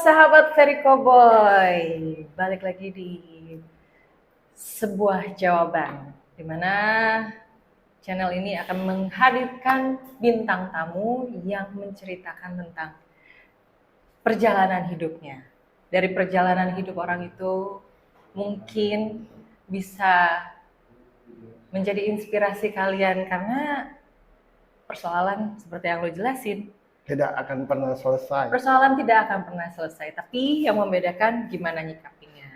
sahabat Ferry Cowboy, balik lagi di sebuah jawaban, di mana channel ini akan menghadirkan bintang tamu yang menceritakan tentang perjalanan hidupnya. Dari perjalanan hidup orang itu mungkin bisa menjadi inspirasi kalian, karena persoalan seperti yang lo jelasin tidak akan pernah selesai. Persoalan tidak akan pernah selesai, tapi yang membedakan gimana nyikapinya.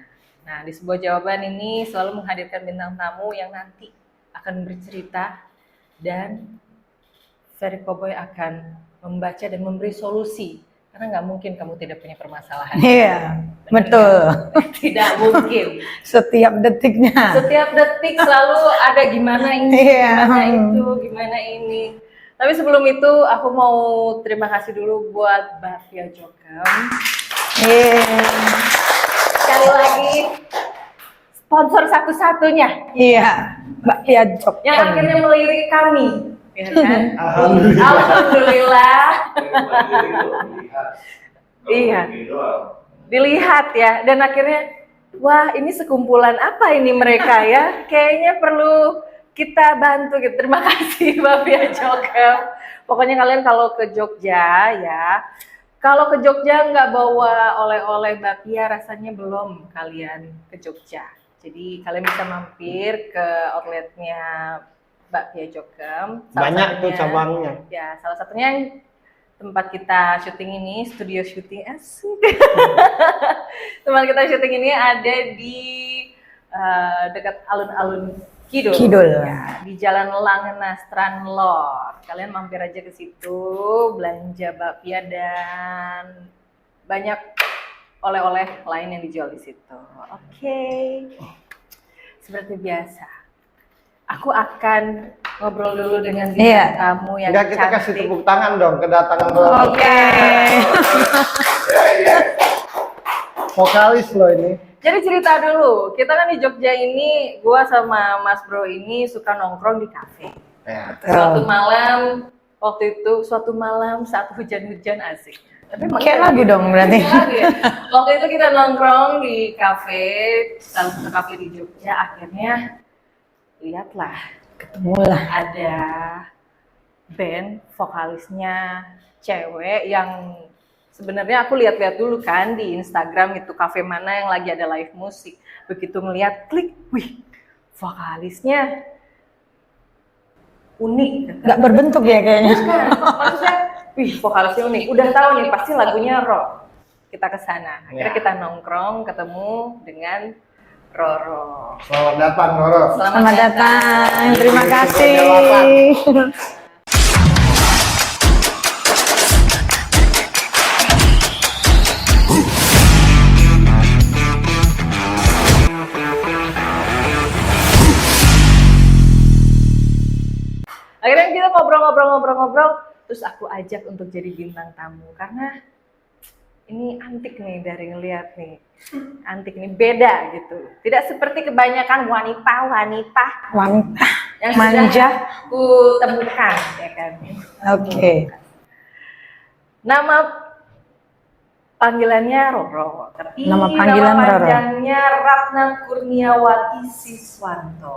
Nah, di sebuah jawaban ini selalu menghadirkan bintang tamu yang nanti akan bercerita, dan Ferry Cowboy akan membaca dan memberi solusi. Karena nggak mungkin kamu tidak punya permasalahan. Iya, betul. Tidak mungkin. Setiap detiknya. Setiap detik selalu ada gimana ini, gimana itu, gimana ini. Tapi sebelum itu aku mau terima kasih dulu buat Bapia Jokem. Sekali lagi sponsor satu-satunya. Iya, Bapia Jokem. Yang akhirnya melirik kami, ya kan? Alhamdulillah. Alhamdulillah. Iya. Dilihat ya, dan akhirnya wah, ini sekumpulan apa ini mereka ya? Kayaknya perlu kita bantu gitu. Terima kasih Bapia Jokem. Pokoknya kalian kalau ke Jogja ya, kalau ke Jogja nggak bawa oleh-oleh Bapia, rasanya belum kalian ke Jogja. Jadi kalian bisa mampir ke outletnya Bapia Jokem. Banyak tuh cabangnya. Ya, salah satunya tempat kita syuting ini, studio syuting asik. Tempat kita syuting ini ada di dekat alun-alun Kidul. Ya, di Jalan Langena Stranlor. Kalian mampir aja ke situ, belanja Bapia dan banyak oleh-oleh lain yang dijual di situ. Oke. Seperti biasa, aku akan ngobrol dulu dengan bintang tamu yang Enggak, kita cantik. kasih tepuk tangan dong kedatangan Oke. vokalis lo ini. Jadi cerita dulu, kita kan di Jogja ini, gua sama Mas Bro ini suka nongkrong di kafe. Ya. Suatu malam saat hujan-hujan asik. Tapi Kayak lagu dong berarti. Ya. Waktu itu kita nongkrong di kafe, salah satu kafe di Jogja. Akhirnya lihatlah, Ketemulah. ada band vokalisnya cewek yang sebenarnya aku lihat-lihat dulu kan di Instagram itu kafe mana yang lagi ada live musik. Begitu ngeliat, klik, wih, vokalisnya unik. Nggak berbentuk ya kayaknya. Kan, maksudnya, wih, vokalisnya unik. Udah tahu nih pasti lagunya rock. Kita ke sana. Akhirnya Ya. kita nongkrong, ketemu dengan Roro. Selamat datang Roro. Selamat datang. Terima kasih. Akhirnya kita ngobrol-ngobrol, terus aku ajak untuk jadi bintang tamu karena ini antik nih dari ngeliat nih, antik nih, beda gitu. Tidak seperti kebanyakan wanita yang Manja. sudah ku temukan, ya kan. Oke. Nama panggilannya Roro, tapi Nama panggilan nama Roro. panjangnya Ratna Kurniawati Siswanto.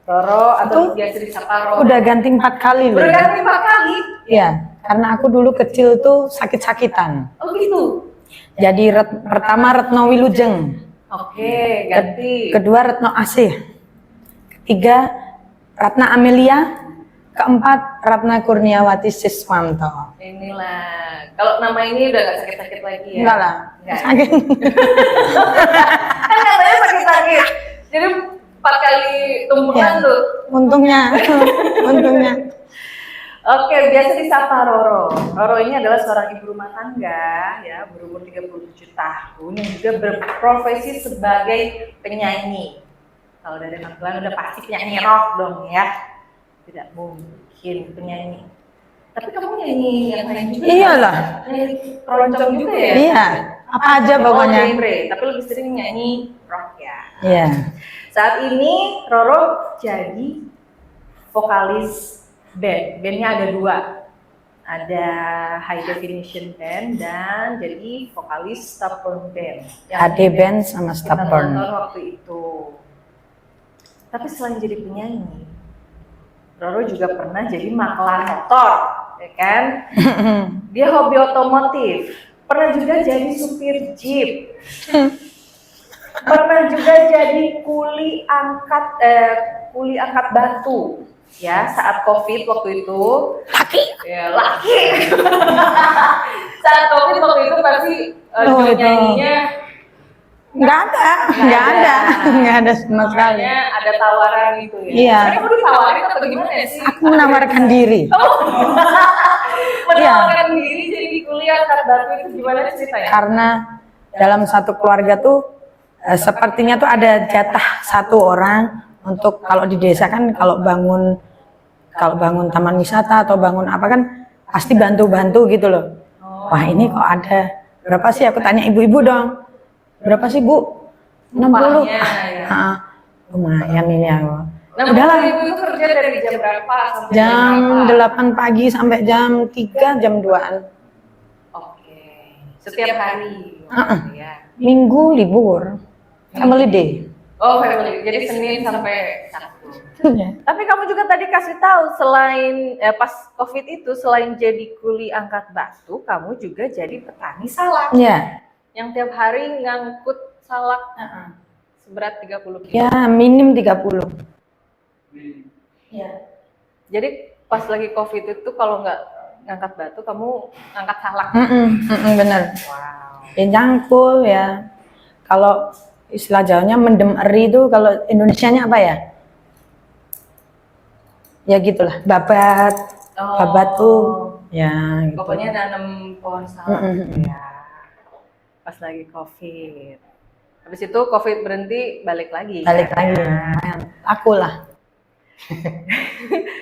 Roro atau biasa disapa Roro. Udah ganti 4 kali loh. Udah ganti 4 kali? Iya, karena aku dulu kecil tuh sakit-sakitan. Oh gitu? Jadi pertama Retno Wilujeng. Oke, ganti. Kedua Retno Asih. Ketiga Ratna Amelia. Keempat Ratna Kurniawati Siswanto. Inilah, kalau nama ini udah gak sakit-sakit lagi ya? Enggak lah. Enggak. Sakit. Kan katanya sakit-sakit. Jadi 4 kali tumpukan Ya. tuh. Untungnya. Oke, biasa disapa Roro. Roro ini adalah seorang ibu rumah tangga ya, berumur 37 tahun yang juga berprofesi sebagai penyanyi. Kalau dari tampilan udah pasti penyanyi rock dong ya. Tidak mungkin penyanyi. Tapi kamu nyanyi yang lain juga? Iyalah. Nyanyi keroncong juga ya? Iya. Apa aja Oh, pokoknya. genre, tapi lebih sering nyanyi rock ya. Iya. Saat ini Roro jadi vokalis band. Bandnya ada 2. ada High Definition Band, dan jadi vokalis Stubborn Band. HD Band sama Kita Stubborn. nonton waktu itu. Tapi selain jadi penyanyi, Roro juga pernah jadi maklar motor, ya kan? Dia hobi otomotif. Pernah juga jadi supir jeep. Pernah juga jadi kuli angkat batu. Ya, saat COVID waktu itu. Laki. Ya, laki. Saat COVID waktu itu pasti Oh, itu. nyanyinya Nggak ada sama sekali. makanya ada tawaran itu ya. Iya. Kamu ditawarin atau gimana sih? Aku menawarkan diri. Menawarkan diri jadi kuliah angkat batu itu gimana ceritanya? Karena dalam satu keluarga tuh sepertinya tuh ada jatah satu orang untuk, kalau di desa kan kalau bangun taman wisata atau bangun apa kan pasti bantu-bantu gitu loh. Wah, ini kok ada berapa sih, aku tanya ibu-ibu dong. Berapa sih, Bu? 60. Upahnya, ya. Lumayan ini aku. Nah, Udahlah. ibu itu kerja dari jam berapa sampai Jam berapa? 8 pagi sampai jam 3, jam 2-an. Oke. Setiap hari. Ya. Minggu libur. Family day. Oh, family. Jadi Senin sampai Sabtu. Tapi kamu juga tadi kasih tahu selain pas COVID itu selain jadi kuli angkat batu, kamu juga jadi petani salak. Ya. Yang tiap hari ngangkut salak seberat 30 kilo. Ya, minim 30. Ya. Jadi pas lagi COVID itu kalau nggak ngangkat batu, kamu ngangkat salak. Bener. Wow. Ya jangkul ya. Kalau istilah Jawanya mendem eri itu, kalau Indonesianya apa ya? Ya gitulah, babat. Oh. Babat tuh ya gitu. Pokoknya nanam pohon salak ya. Pas lagi COVID. Habis itu COVID berhenti, balik lagi. Balik kan? lagi. Aku lah.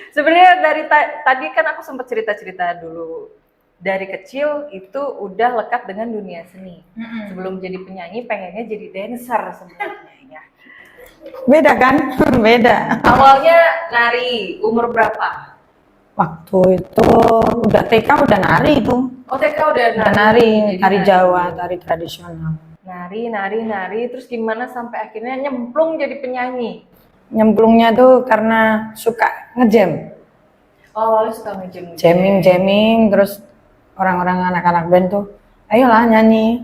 Sebenarnya dari tadi kan aku sempat cerita-cerita dulu. Dari kecil itu udah lekat dengan dunia seni. Sebelum jadi penyanyi pengennya jadi dancer sebenarnya. Ya. Beda kan? Beda. Awalnya nari, umur berapa? Waktu itu udah TK udah nari itu. Oh, TK udah Udah nari. nari, Jadi tari Jawa, tari tradisional. Nari, terus gimana sampai akhirnya nyemplung jadi penyanyi? Nyemplungnya tuh karena suka ngejam. Oh, awalnya suka ngejam. Jamming, terus orang-orang anak-anak band tuh, ayolah nyanyi.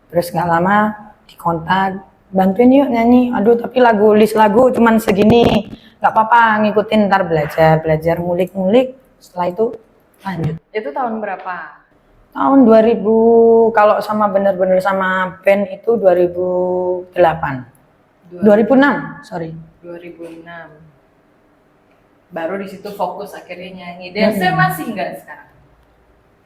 Terus nggak lama dikontak, bantuin yuk nyanyi. Aduh, tapi list lagu cuman segini, nggak apa-apa, ngikutin, ntar belajar ngulik. Setelah itu lanjut. Itu tahun berapa? Tahun 2000, kalau sama bener-bener sama band itu 2008. 2006, sorry. 2006. Baru di situ fokus akhirnya nyanyi. Dancer masih nggak sekarang?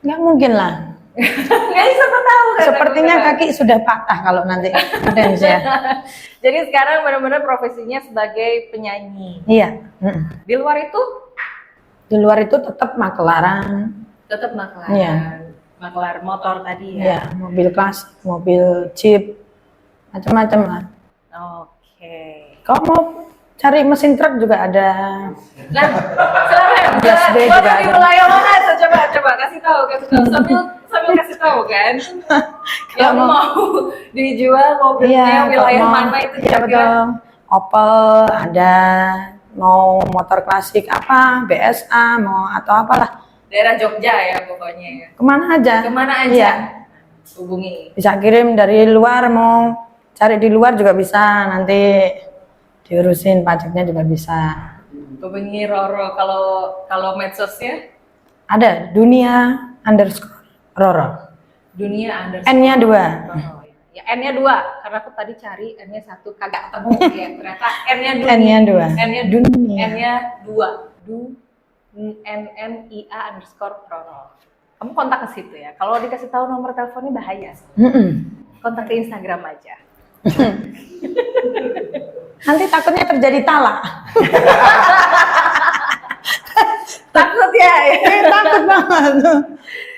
Nggak mungkin lah. Nggak bisa tahu kan? Sepertinya kaki sudah patah kalau nanti dance ya. Jadi sekarang benar-benar profesinya sebagai penyanyi. Iya. Di luar itu Di luar itu tetap makelaran. tetap maklar. Iya. Maklar motor tadi ya. Iya, mobil klasik, mobil jeep, macam-macam lah. Oke. Kalau mau cari mesin truk juga ada. Nah, silakan. Class B Gua juga dari ada. wilayah mana? Coba kasih tahu. Sambil kasih tahu kan. Yang Kalau mau dijual mobilnya Iya, wilayah kalau mau- mana itu iya, betul. Opel ada, mau motor klasik apa, BSA, mau atau apalah. daerah Jogja ya pokoknya ya. Kemana aja. Kemana aja? Iya. Hubungi. Bisa kirim dari luar, mau cari di luar juga bisa, nanti diurusin pajaknya juga bisa. Hubungi Roro. Kalau medsosnya Ada dunia _Roro. dunia underscore. N-nya 2. Roro. Ya N-nya 2 karena aku tadi cari N-nya 1 kagak ketemu ya. Ternyata N-nya 2. N-nya 2. N-nya Dunia. N-nya 2. NNIA _ Roro. Kamu kontak ke situ ya. Kalau dikasih tahu nomor teleponnya bahaya. Kontak ke Instagram aja. Nanti takutnya terjadi talak. Takut ya. Takut banget.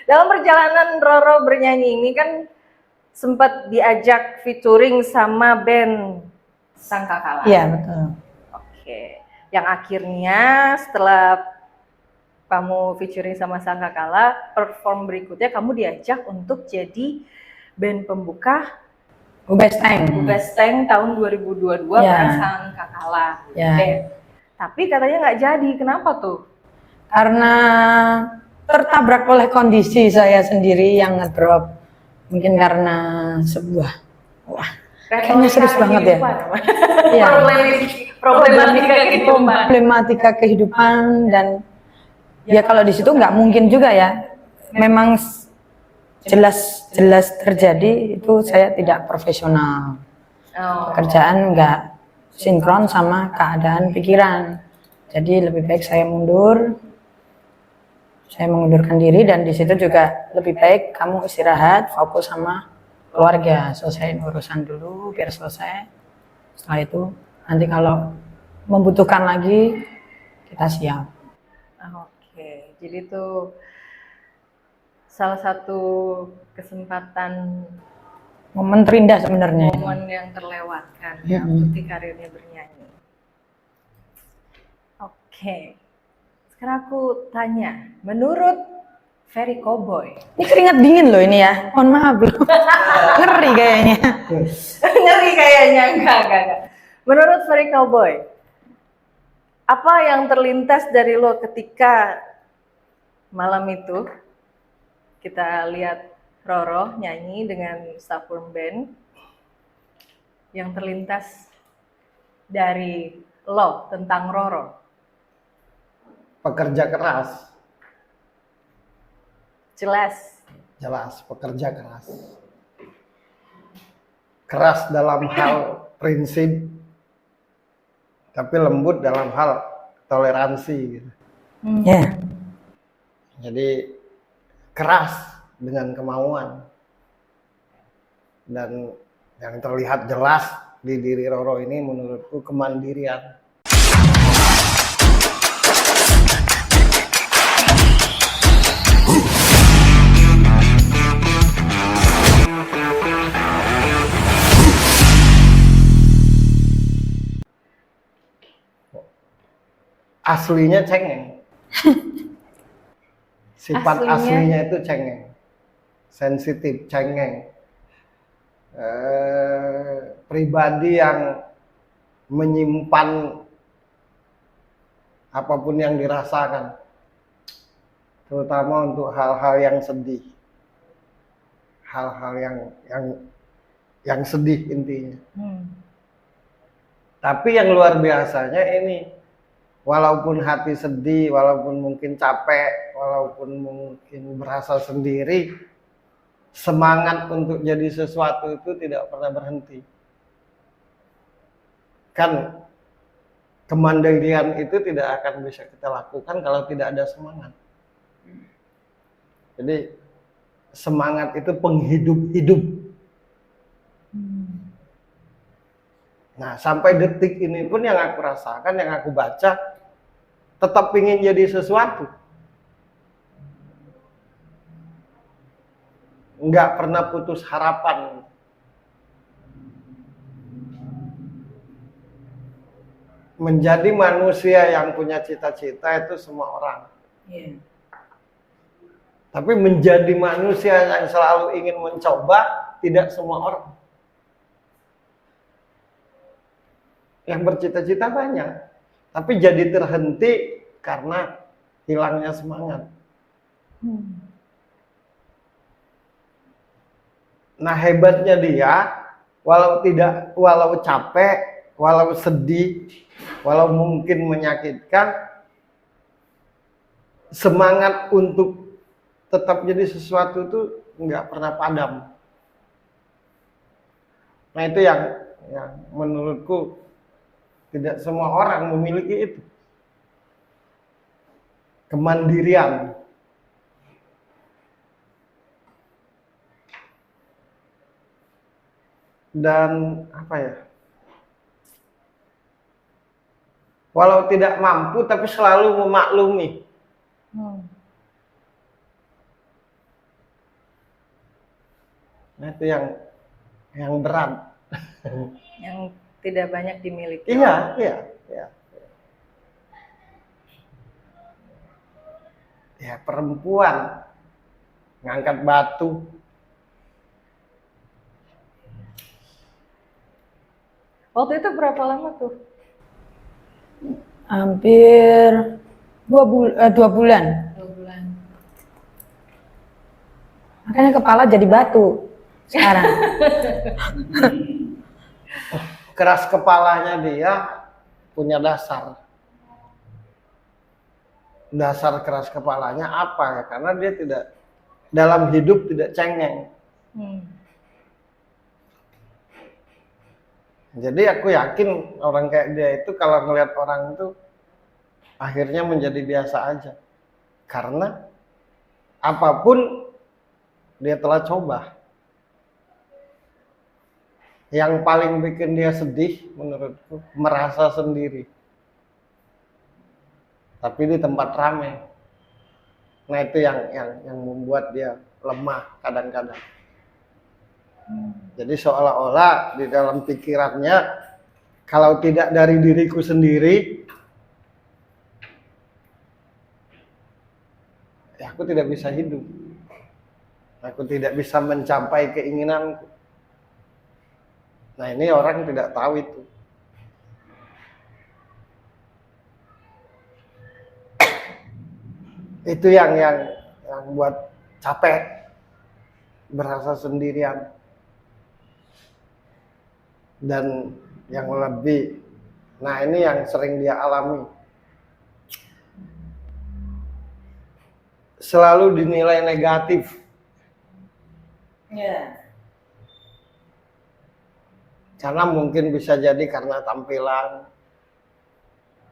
Dalam perjalanan Roro bernyanyi ini kan sempat diajak featuring sama band Sangkakala. Iya, betul. Oke. Yang akhirnya setelah kamu featuring sama Sangkakala, perform berikutnya kamu diajak untuk jadi band pembuka Ubes Tank. Ubes Tank tahun 2022 Ya. bareng Sangkakala. Ya. Oke. Tapi katanya nggak jadi, kenapa tuh? Karena tertabrak oleh kondisi saya sendiri yang ngedrop. Mungkin karena sebuah, wah, kayaknya serius banget ya. Iya. Problematika kehidupan dan ya kalau di situ nggak mungkin juga ya. Memang jelas terjadi itu saya tidak profesional. Pekerjaan nggak sinkron sama keadaan pikiran. Jadi lebih baik saya mundur. Saya mengundurkan diri dan di situ juga lebih baik kamu istirahat, fokus sama keluarga, selesaiin urusan dulu biar selesai. Setelah itu nanti kalau membutuhkan lagi kita siap. Oke, jadi tuh salah satu kesempatan Momen terindah sebenarnya. momen yang terlewatkan ya untuk di karirnya bernyanyi. Oke, sekarang aku tanya, menurut Ferry Cowboy, Ini keringat dingin loh ini ya. Mohon maaf loh. Ngeri kayaknya. ngeri kayaknya enggak. Menurut Ferry Cowboy, apa yang terlintas dari lo ketika malam itu kita lihat Roro nyanyi dengan Saffron Band, yang terlintas dari lo tentang Roro? Pekerja keras, Jelas. pekerja keras. Keras dalam hal prinsip, tapi lembut dalam hal toleransi gitu. Ya. Jadi keras dengan kemauan. Dan yang terlihat jelas di diri Roro ini menurutku kemandirian. Aslinya cengeng. Sifat aslinya itu cengeng. Sensitif, cengeng. Pribadi yang menyimpan apapun yang dirasakan. Terutama untuk hal-hal yang sedih. Hal-hal yang sedih intinya. Tapi yang luar biasanya ini, walaupun hati sedih, walaupun mungkin capek, walaupun mungkin berasa sendiri, semangat untuk jadi sesuatu itu tidak pernah berhenti. Kan kemandirian itu tidak akan bisa kita lakukan kalau tidak ada semangat. Jadi semangat itu penghidup hidup. Nah, sampai detik ini pun yang aku rasakan, yang aku baca, tetap ingin jadi sesuatu. Nggak pernah putus harapan. Menjadi manusia yang punya cita-cita itu semua orang. Iya. Tapi menjadi manusia yang selalu ingin mencoba, tidak semua orang. Yang bercita-cita banyak, tapi jadi terhenti karena hilangnya semangat. Nah, hebatnya dia, walau capek, walau sedih, walau mungkin menyakitkan, semangat untuk tetap jadi sesuatu itu nggak pernah padam. Nah, itu yang menurutku tidak semua orang memiliki itu. Kemandirian. Dan apa ya? Walau tidak mampu tapi selalu memaklumi. Nah, itu yang berat. Yang tidak banyak dimiliki. Iya. ya perempuan ngangkat batu. Waktu itu berapa lama tuh? Hampir 2 bulan. 2 bulan. Makanya kepala jadi batu sekarang. Keras kepalanya dia punya dasar. Dasar keras kepalanya apa ya? Karena dia tidak dalam hidup tidak cengeng. Jadi aku yakin orang kayak dia itu kalau ngelihat orang itu akhirnya menjadi biasa aja. Karena apapun dia telah coba. Yang paling bikin dia sedih menurutku merasa sendiri. Tapi di tempat ramai. Nah itu yang membuat dia lemah kadang-kadang. Jadi seolah-olah di dalam pikirannya kalau tidak dari diriku sendiri, ya aku tidak bisa hidup. Aku tidak bisa mencapai keinginanku. Nah ini orang tidak tahu itu. Itu yang buat capek, berasa sendirian. Dan yang lebih, nah ini yang sering dia alami. Selalu dinilai negatif. Karena mungkin bisa jadi karena tampilan,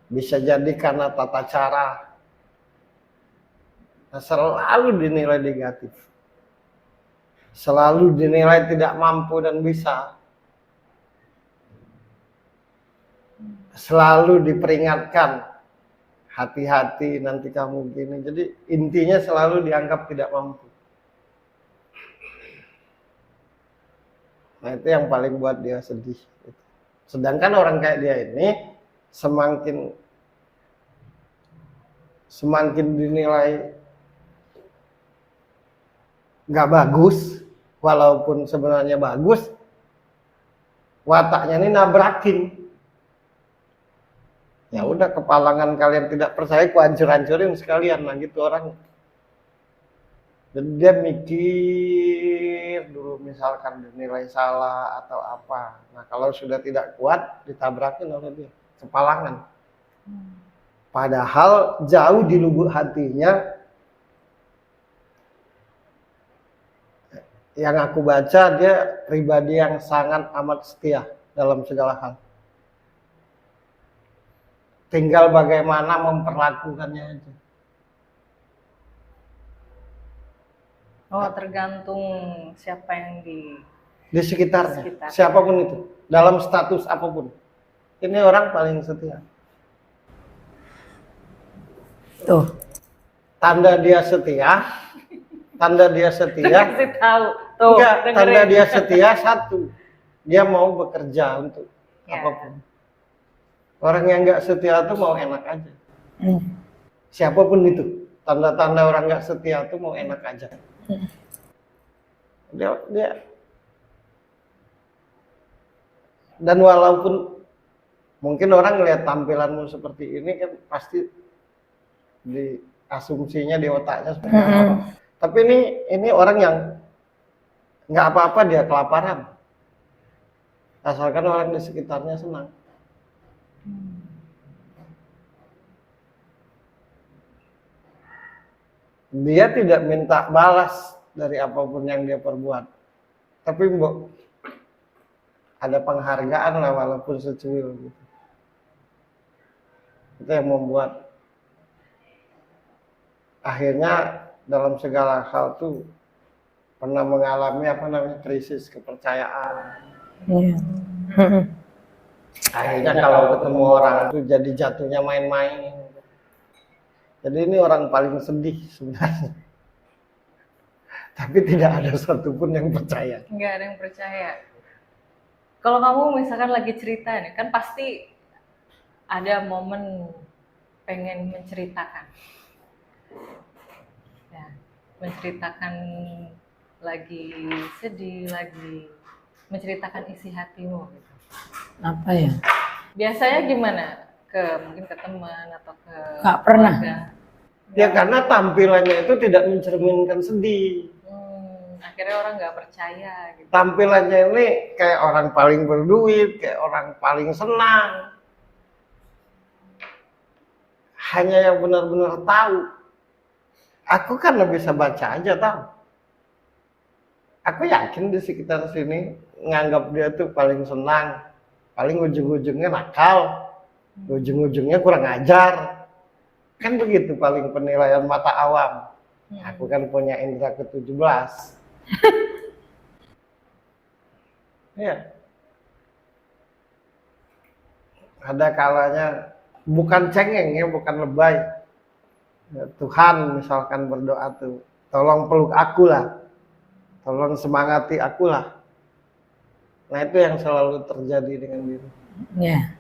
bisa jadi karena tata cara. Nah, selalu dinilai negatif. Selalu dinilai tidak mampu dan bisa. Selalu diperingatkan, hati-hati nanti kamu gini. Jadi intinya selalu dianggap tidak mampu. Nah itu yang paling buat dia sedih. Sedangkan orang kayak dia ini semakin dinilai nggak bagus, walaupun sebenarnya bagus, wataknya ini nabrakin. Ya udah, kepalangan kalian tidak percaya, ku hancur-hancurin sekalian lah gitu orang. Dan dia mikir dulu misalkan dinilai salah atau apa. Nah kalau sudah tidak kuat ditabrakin oleh dia, kepalangan. Padahal jauh di lubuk hatinya, yang aku baca dia pribadi yang sangat amat setia dalam segala hal. Tinggal bagaimana memperlakukannya aja. Oh, tergantung siapa yang Di sekitarnya, siapapun itu, dalam status apapun. Ini orang paling setia. Tuh. Tanda dia setia, kasih tahu. Tuh, enggak, dengerin. tanda dia setia satu, dia mau bekerja untuk apapun. Orang yang nggak setia itu mau enak aja. Siapapun itu, tanda-tanda orang nggak setia itu mau enak aja. Dia dan walaupun mungkin orang ngelihat tampilanmu seperti ini kan pasti di asumsinya di otaknya seperti apa. Tapi ini orang yang nggak apa-apa dia kelaparan, asalkan orang di sekitarnya senang. Dia tidak minta balas dari apapun yang dia perbuat, tapi ada penghargaan lah walaupun secuil gitu. Itu yang membuat akhirnya dalam segala hal tuh pernah mengalami krisis kepercayaan. Akhirnya kalau ketemu orang itu jadi jatuhnya main-main. Jadi ini orang paling sedih sebenarnya. Tapi tidak ada satupun yang percaya. Nggak ada yang percaya. Kalau kamu misalkan lagi cerita nih, kan pasti ada momen pengen menceritakan. menceritakan lagi sedih, lagi menceritakan isi hatimu gitu. Apa ya? Biasanya gimana? Mungkin ke teman atau ke Nggak pernah. keluarga? Ya karena tampilannya itu tidak mencerminkan sedih. Akhirnya orang nggak percaya gitu. Tampilannya ini kayak orang paling berduit, kayak orang paling senang. Hanya yang benar-benar tahu. Aku kan bisa baca aja tahu. Aku yakin di sekitar sini nganggap dia tuh paling senang, paling ujung-ujungnya nakal, ujung-ujungnya kurang ajar. Kan begitu paling penilaian mata awam. Aku kan punya indera ke-17. Ya. Ada kalanya bukan cengeng ya, bukan lebay. Ya, Tuhan misalkan berdoa tuh, tolong peluk aku lah, tolong semangati aku lah. Nah itu yang selalu terjadi dengan diri. Ya.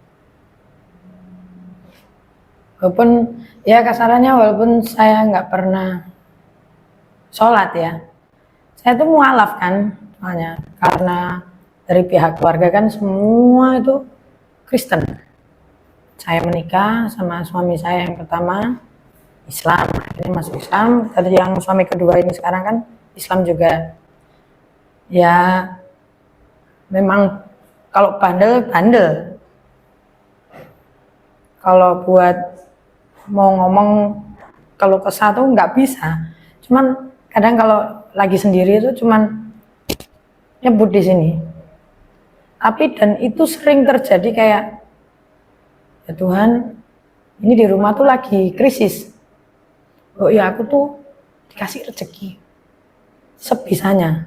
Walaupun ya kasarannya walaupun saya nggak pernah sholat ya, saya tuh mualaf kan, soalnya karena dari pihak keluarga kan semua itu Kristen. Saya menikah sama suami saya yang pertama Islam, akhirnya masuk Islam. Tadi yang suami kedua ini sekarang kan Islam juga. Ya memang kalau bandel, kalau buat mau ngomong kalau kesah tuh nggak bisa. Cuman kadang kalau lagi sendiri itu cuman nyebut di sini. Tapi dan itu sering terjadi kayak, ya Tuhan, ini di rumah tuh lagi krisis. Oh ya aku tuh dikasih rezeki sebisanya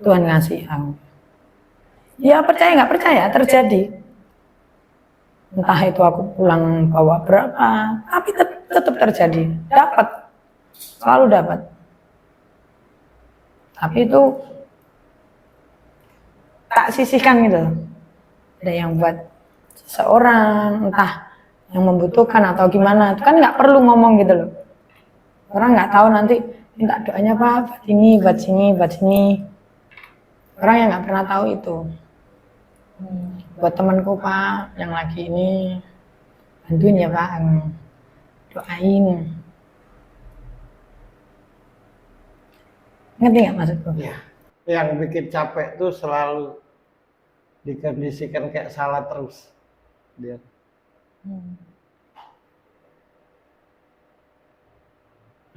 Tuhan ngasih aku. Ya percaya nggak percaya terjadi. Entah itu aku pulang bawa berapa, tapi tetap terjadi. Dapat, selalu dapat. Tapi itu tak sisihkan gitu. Ada yang buat seseorang, entah yang membutuhkan atau gimana, itu kan nggak perlu ngomong gitu loh. Orang nggak tahu nanti minta doanya Pak, buat ini, buat sini, buat sini. Orang yang nggak pernah tahu itu. Buat temanku Pak, yang lagi ini, bantuin ya Pak, doain. Ngerti nggak maksudku? Ya. Yang bikin capek tuh selalu dikondisikan kayak salah terus. Dia.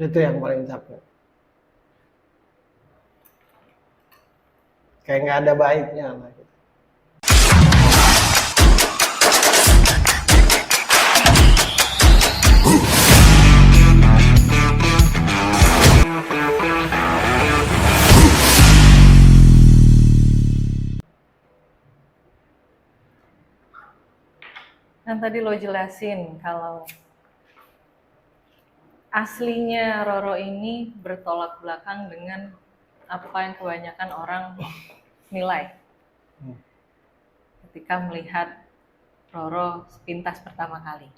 Itu yang paling capek. Kayak nggak ada baiknya lah. Kan tadi lo jelasin kalau aslinya Roro ini bertolak belakang dengan apa yang kebanyakan orang nilai ketika melihat Roro sepintas pertama kali.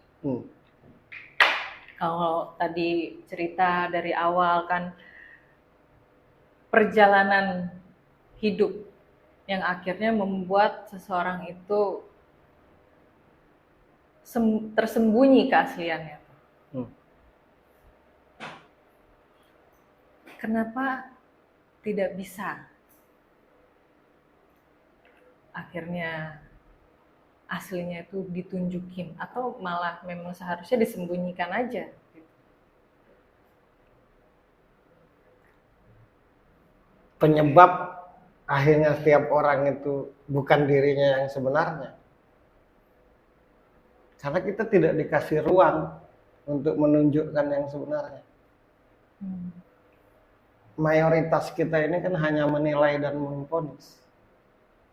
Kalau tadi cerita dari awal kan perjalanan hidup yang akhirnya membuat seseorang itu tersembunyi keasliannya. Kenapa tidak bisa akhirnya aslinya itu ditunjukin atau malah memang seharusnya disembunyikan aja? Penyebab akhirnya setiap orang itu bukan dirinya yang sebenarnya. Karena kita tidak dikasih ruang untuk menunjukkan yang sebenarnya. Mayoritas kita ini kan hanya menilai dan memvonis,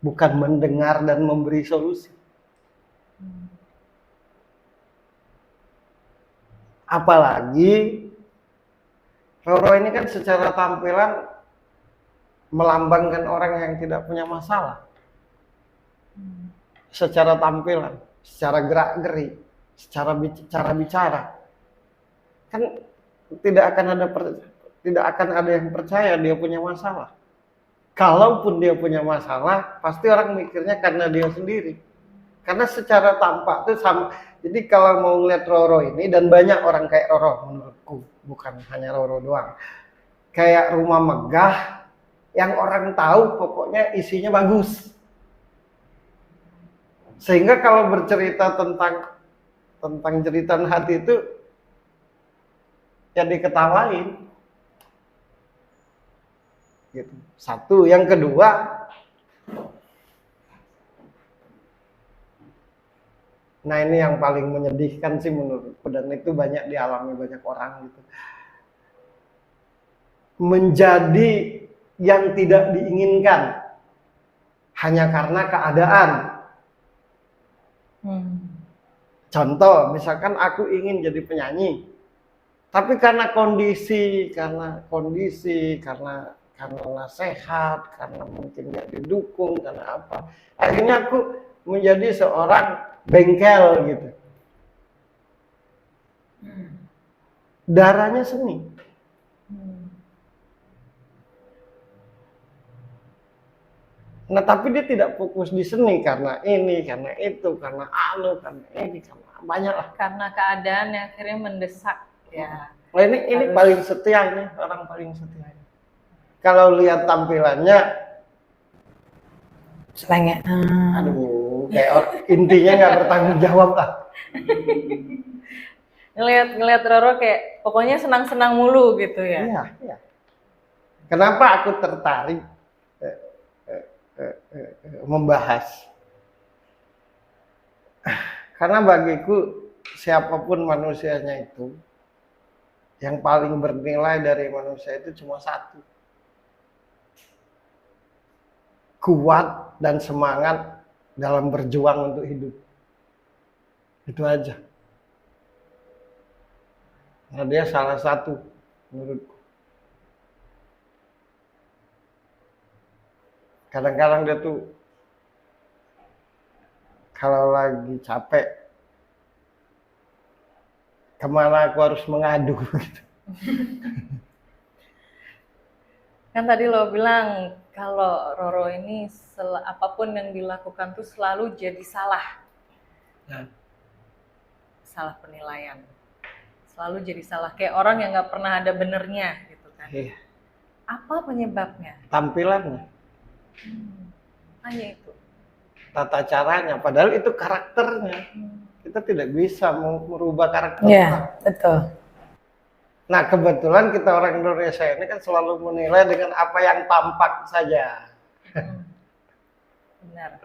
bukan mendengar dan memberi solusi. Apalagi Roro ini kan secara tampilan melambangkan orang yang tidak punya masalah. Secara tampilan, secara gerak-geri, secara cara bicara. Kan tidak akan ada tidak akan ada yang percaya dia punya masalah. Kalaupun dia punya masalah, pasti orang mikirnya karena dia sendiri. Karena secara tampak tuh sama. Jadi kalau mau ngeliat Roro ini, dan banyak orang kayak Roro menurutku, bukan hanya Roro doang. Kayak rumah megah, yang orang tahu pokoknya isinya bagus. Sehingga kalau bercerita tentang jeritan hati itu, ya diketawain. Gitu. Satu, yang kedua, nah ini yang paling menyedihkan sih menurutku, dan itu banyak dialami banyak orang gitu. Menjadi yang tidak diinginkan hanya karena keadaan. Contoh, misalkan aku ingin jadi penyanyi, tapi karena kondisi, karena sehat, karena mungkin nggak didukung, karena apa, akhirnya aku menjadi seorang bengkel gitu. Darahnya seni. Nah, tapi dia tidak fokus di seni karena ini, karena itu, karena karena ini, karena banyak lah. Karena keadaan yang akhirnya mendesak ya. Nah, ini paling setia, ini orang paling setia. Kalau lihat tampilannya, selengek. aduh, kayak intinya nggak bertanggung jawab lah. Ngelihat Roro kayak pokoknya senang-senang mulu gitu ya. Iya. Kenapa aku tertarik membahas? Karena bagiku siapapun manusianya itu, yang paling bernilai dari manusia itu cuma satu. Kuat dan semangat dalam berjuang untuk hidup. Itu aja. Nah, dia salah satu menurutku. Kadang-kadang dia tuh kalau lagi capek, kemana aku harus mengadu gitu. Kan tadi lo bilang kalau Roro ini apapun yang dilakukan tuh selalu jadi salah. Salah penilaian. Selalu jadi salah. Kayak orang yang nggak pernah ada benernya gitu kan. Iya. Apa penyebabnya? Tampilannya. Hanya itu. Tata caranya, padahal itu karakternya. Kita tidak bisa merubah karakter. Iya, betul. Nah, kebetulan kita orang Indonesia ini kan selalu menilai dengan apa yang tampak saja. Benar.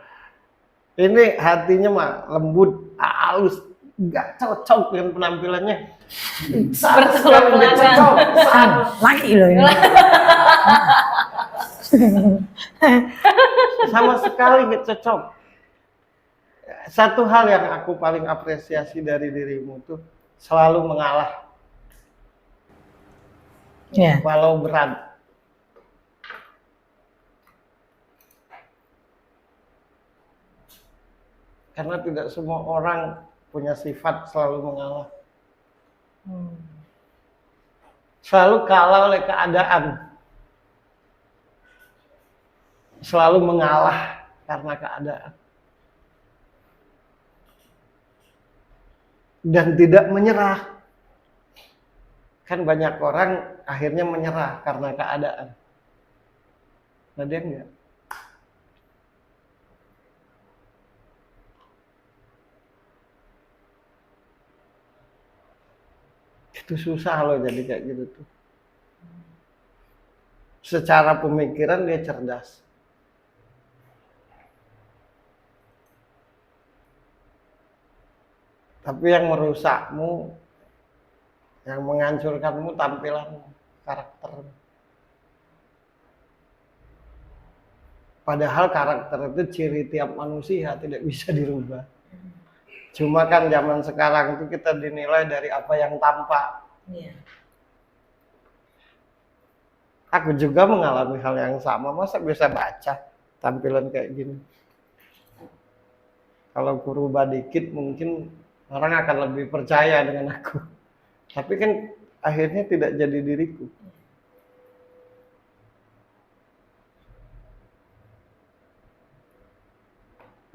Ini hatinya mah lembut, halus, nggak cocok dengan penampilannya. Laki loh ini. Sama sekali nggak cocok. Satu hal yang aku paling apresiasi dari dirimu tuh selalu mengalah. Iya. Walau berat. Karena tidak semua orang punya sifat selalu mengalah. Selalu kalah oleh keadaan. Selalu mengalah karena keadaan. Dan tidak menyerah. Kan banyak orang akhirnya menyerah karena keadaan. Nah, dia enggak. Itu susah loh jadi kayak gitu tuh. Secara pemikiran dia cerdas. Tapi yang merusakmu, yang menghancurkanmu tampilanmu, karaktermu. Padahal karakter itu ciri tiap manusia, tidak bisa dirubah. Cuma kan zaman sekarang itu kita dinilai dari apa yang tampak. Iya. Aku juga mengalami hal yang sama, masa bisa baca tampilan kayak gini. Kalau aku rubah dikit mungkin orang akan lebih percaya dengan aku. Tapi kan akhirnya tidak jadi diriku.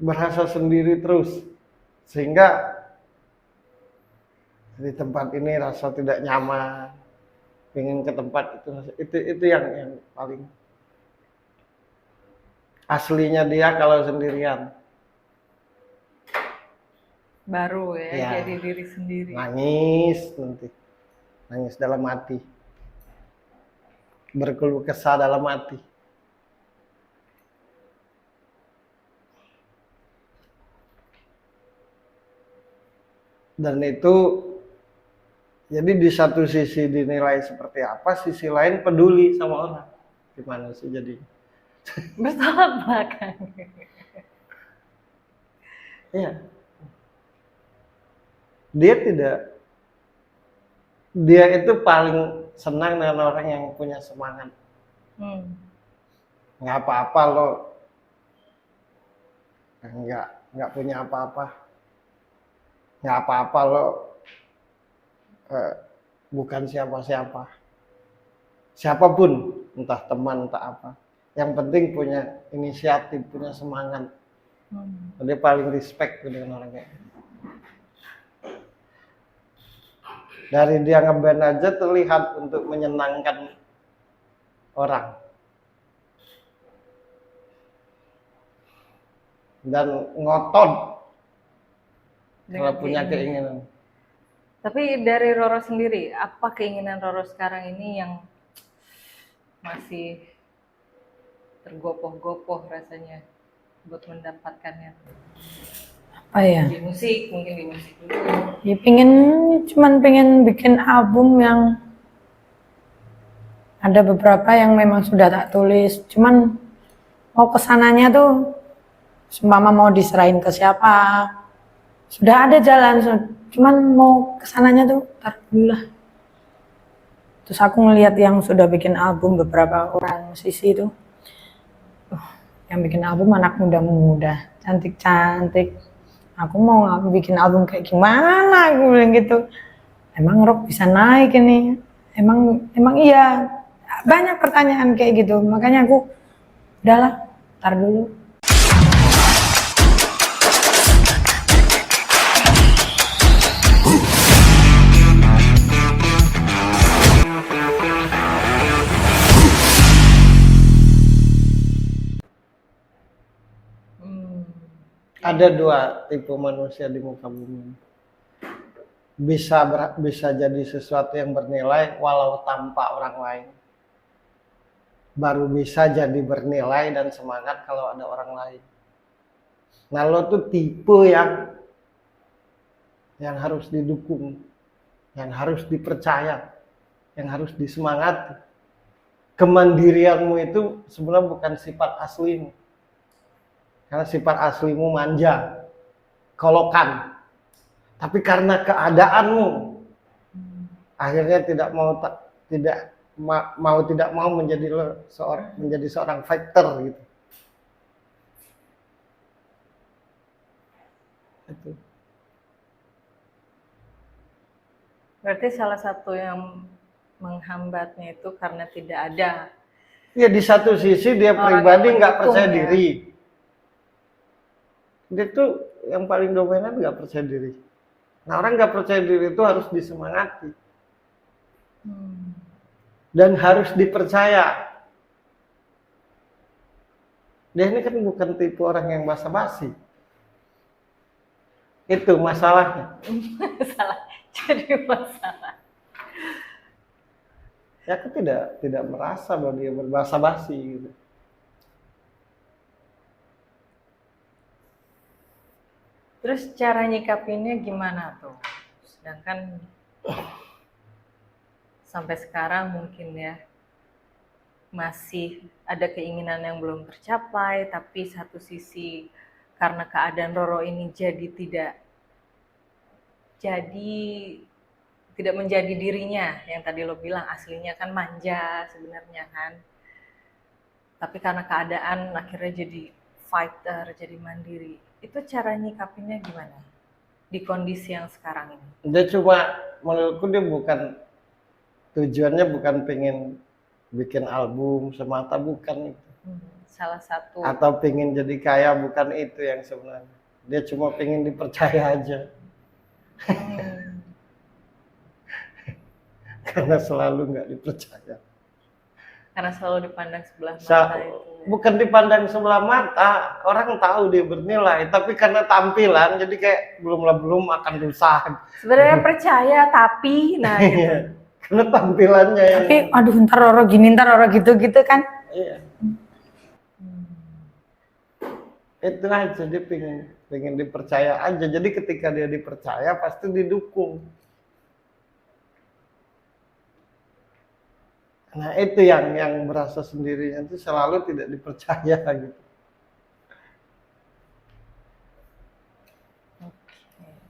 berasa sendiri terus, sehingga di tempat ini rasa tidak nyaman, pengen ke tempat itu yang paling aslinya dia kalau sendirian. Baru ya, Ya. jadi diri sendiri. Nangis nanti, nangis dalam hati, berkeluh kesah dalam hati. Dan itu jadi di satu sisi dinilai seperti apa, sisi lain peduli sama orang. Gimana sih jadi? Bertolak belakang. Iya. Dia itu paling senang dengan orang yang punya semangat. Nggak apa-apa lo, nggak punya apa-apa, nggak apa-apa lo, bukan siapa-siapa, siapapun, entah teman, entah apa. Yang penting punya inisiatif, punya semangat. Dia paling respect dengan orang kayak gitu. Dari dia ngeband aja terlihat untuk menyenangkan orang. Dan ngotot kalau punya keinginan. Tapi dari Roro sendiri, apa keinginan Roro sekarang ini yang masih tergopoh-gopoh rasanya buat mendapatkannya? Apa ya? Di musik, mungkin di musik dulu. Ya cuman pengen bikin album yang ada beberapa yang memang sudah tak tulis. Cuman mau kesananya tuh, seumpama mau diserahin ke siapa, sudah ada jalan. Cuman mau kesananya tuh, tar dulu lah. Terus aku ngelihat yang sudah bikin album beberapa orang musisi itu, yang bikin album anak muda-muda, cantik-cantik. Aku mau bikin album kayak gimana, aku bilang gitu. Emang rock bisa naik ini? Emang iya. Banyak pertanyaan kayak gitu. Makanya aku udahlah, tar dulu. Ada dua tipe manusia di muka bumi. Bisa jadi sesuatu yang bernilai walau tanpa orang lain. Baru bisa jadi bernilai dan semangat kalau ada orang lain. Nah, lo tuh tipe yang harus didukung, yang harus dipercaya, yang harus disemangati. Kemandirianmu itu sebenarnya bukan sifat aslimu. Karena sifat aslimu manja, kolokan. Tapi karena keadaanmu, akhirnya tidak mau menjadi seorang fighter gitu. Itu. Berarti salah satu yang menghambatnya itu karena tidak ada. Ya, di satu sisi dia pribadi nggak percaya diri. Dia tuh yang paling dominan nggak percaya diri. Nah, orang nggak percaya diri itu harus disemangati. Dan harus dipercaya. Dia ini kan bukan tipe orang yang basa-basi. Itu masalahnya. Salah, jadi masalah. Ya, aku tidak merasa bahwa dia berbasa-basi gitu. Terus cara nyikapinnya gimana tuh? Sedangkan sampai sekarang mungkin ya masih ada keinginan yang belum tercapai, tapi satu sisi karena keadaan Roro ini tidak menjadi dirinya yang tadi lo bilang aslinya kan manja sebenarnya kan. Tapi karena keadaan akhirnya jadi fighter, jadi mandiri. Itu cara nyikapinnya gimana di kondisi yang sekarang ini? Dia cuma, menurutku dia tujuannya bukan pengen bikin album semata, bukan itu. salah satu. Atau pengen jadi kaya, bukan itu yang sebenarnya. Dia cuma pengen dipercaya aja. Karena selalu nggak dipercaya. Karena selalu dipandang sebelah mata itu. Bukan dipandang sebelah mata, orang tahu dia bernilai, tapi karena tampilan jadi kayak belum akan rusak. Sebenarnya percaya tapi nah gitu. Karena tampilannya yang Tapi aduh ntar Roro gini, ntar Roro gitu-gitu kan. iya. Itu aja dia pengen dipercaya aja. Jadi ketika dia dipercaya pasti didukung. Nah itu yang berasa sendirinya itu selalu tidak dipercaya gitu.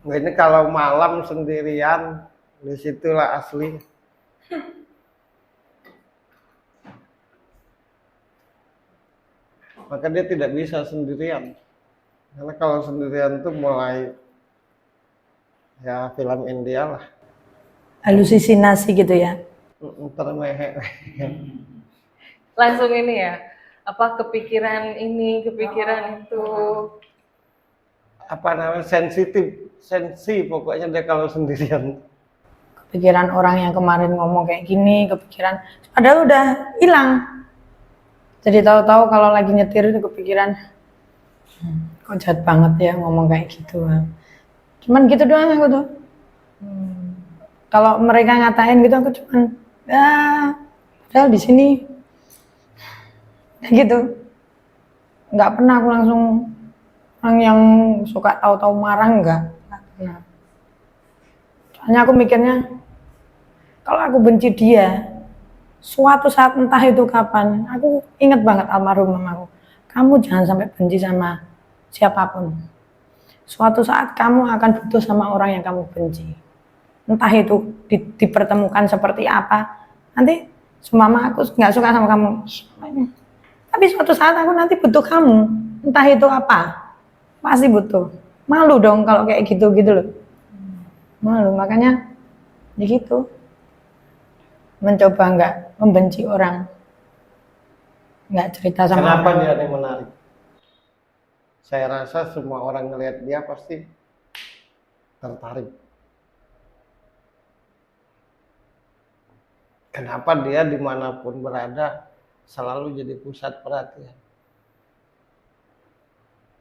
Nah, ini kalau malam sendirian, disitulah asli. Maka dia tidak bisa sendirian. Karena kalau sendirian tuh mulai ya film India lah. Halusinasi gitu ya. Termehe. Langsung ini ya, apa kepikiran ini, kepikiran itu. Apa namanya, sensi pokoknya dia kalau sendirian. Kepikiran orang yang kemarin ngomong kayak gini, kepikiran padahal udah hilang. Jadi tahu-tahu kalau lagi nyetir itu kepikiran, kok jahat banget ya ngomong kayak gitu. Cuman gitu doang aku tuh. Kalau mereka ngatain gitu aku cuman ya padahal di sini gitu. Nggak pernah aku langsung orang yang suka tahu-tahu marah nggak pernah. Soalnya aku mikirnya kalau aku benci dia, suatu saat entah itu kapan, aku ingat banget almarhum mamaku. Kamu jangan sampai benci sama siapapun. Suatu saat kamu akan butuh sama orang yang kamu benci. Entah itu dipertemukan seperti apa. Nanti semama aku nggak suka sama kamu. Tapi suatu saat aku nanti butuh kamu. Entah itu apa. Pasti butuh. Malu dong kalau kayak gitu loh. Malu, makanya ya gitu. Mencoba nggak membenci orang, nggak cerita sama Kenapa orang. dia ini menarik? Saya rasa semua orang ngelihat dia pasti tertarik. Kenapa dia dimanapun berada selalu jadi pusat perhatian?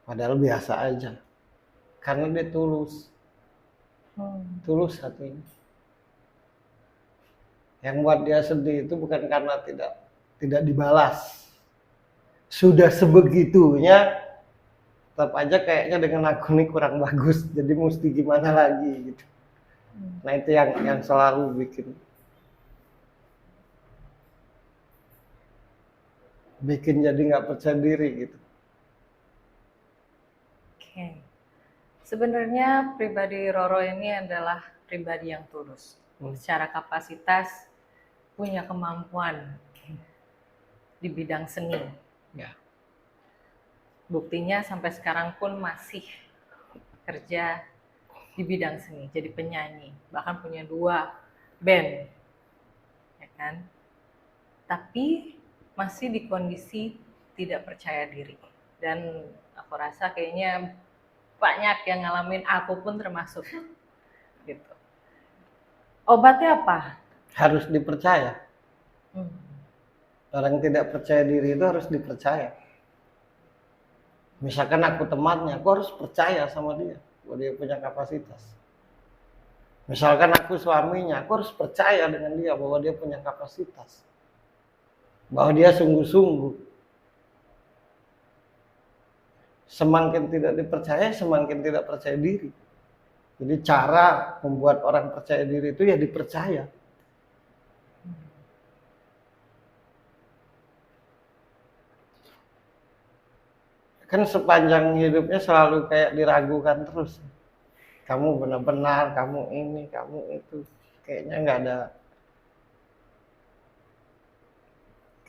Padahal biasa aja. Karena dia tulus. Tulus hatinya. Yang buat dia sedih itu bukan karena tidak dibalas. Sudah sebegitunya, tetap aja kayaknya dengan aku ini kurang bagus. Jadi mesti gimana lagi gitu. Nah itu yang selalu bikin jadi nggak percaya diri gitu. Oke. Sebenarnya pribadi Roro ini adalah pribadi yang tulus. Secara kapasitas punya kemampuan di bidang seni. Ya. Buktinya sampai sekarang pun masih kerja di bidang seni, jadi penyanyi, bahkan punya 2 band, ya kan? Tapi masih di kondisi tidak percaya diri, dan aku rasa kayaknya banyak yang ngalamin, aku pun termasuk gitu. Obatnya apa? Harus dipercaya. Orang tidak percaya diri itu harus dipercaya. Misalkan aku temannya, aku harus percaya sama dia bahwa dia punya kapasitas. Misalkan aku suaminya, aku harus percaya dengan dia bahwa dia punya kapasitas. Bahwa dia sungguh-sungguh. Semakin tidak dipercaya, semakin tidak percaya diri. Jadi cara membuat orang percaya diri itu ya dipercaya. Kan sepanjang hidupnya selalu kayak diragukan terus. Kamu benar-benar, kamu ini, kamu itu. Kayaknya nggak ada.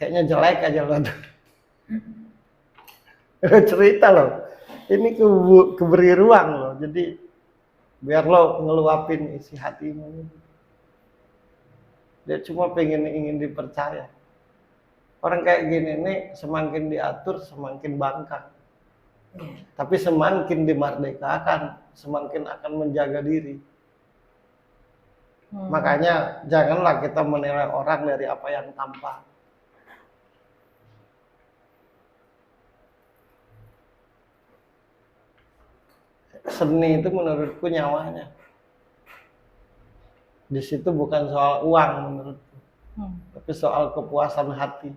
Kayaknya jelek aja loh. Cerita loh. Ini keberi ruang loh. Jadi biar lo ngeluapin isi hatimu. Dia cuma ingin dipercaya. Orang kayak gini nih semakin diatur semakin bangkang. Tapi semakin dimerdekakan, semakin akan menjaga diri. Makanya janganlah kita menilai orang dari apa yang tampak. Seni itu menurutku nyawanya. Di situ bukan soal uang menurutku, tapi soal kepuasan hati.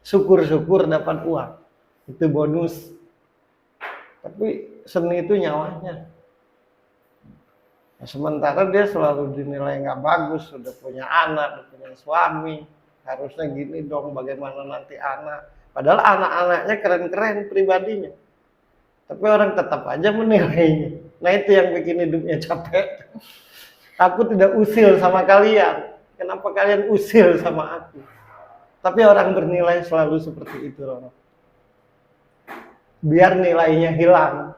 Syukur-syukur dapat uang, itu bonus. Tapi seni itu nyawanya. Nah, sementara dia selalu dinilai nggak bagus, sudah punya anak, sudah punya suami, harusnya gini dong, bagaimana nanti anak. Padahal anak-anaknya keren-keren pribadinya. Tapi orang tetap aja menilainya. Nah itu yang bikin hidupnya capek. Aku tidak usil sama kalian. Kenapa kalian usil sama aku? Tapi orang bernilai selalu seperti itu, Rono. Biar nilainya hilang.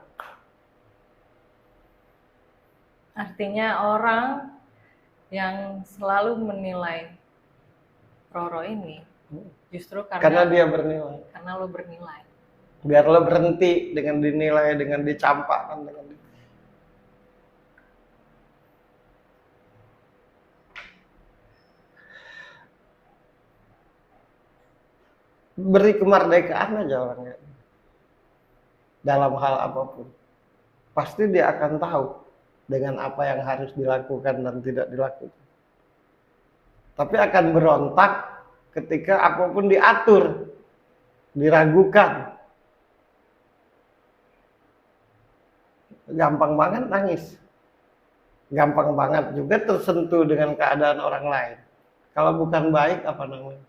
Artinya orang yang selalu menilai Roro ini justru Karena dia bernilai. karena lo bernilai. Biar lo berhenti dengan dinilai, dengan dicampakkan, dengan beri kemerdekaan aja orangnya. Dalam hal apapun. Pasti dia akan tahu dengan apa yang harus dilakukan dan tidak dilakukan. Tapi akan berontak ketika apapun diatur, diragukan. Gampang banget nangis. Gampang banget juga tersentuh dengan keadaan orang lain. Kalau bukan baik, apa namanya?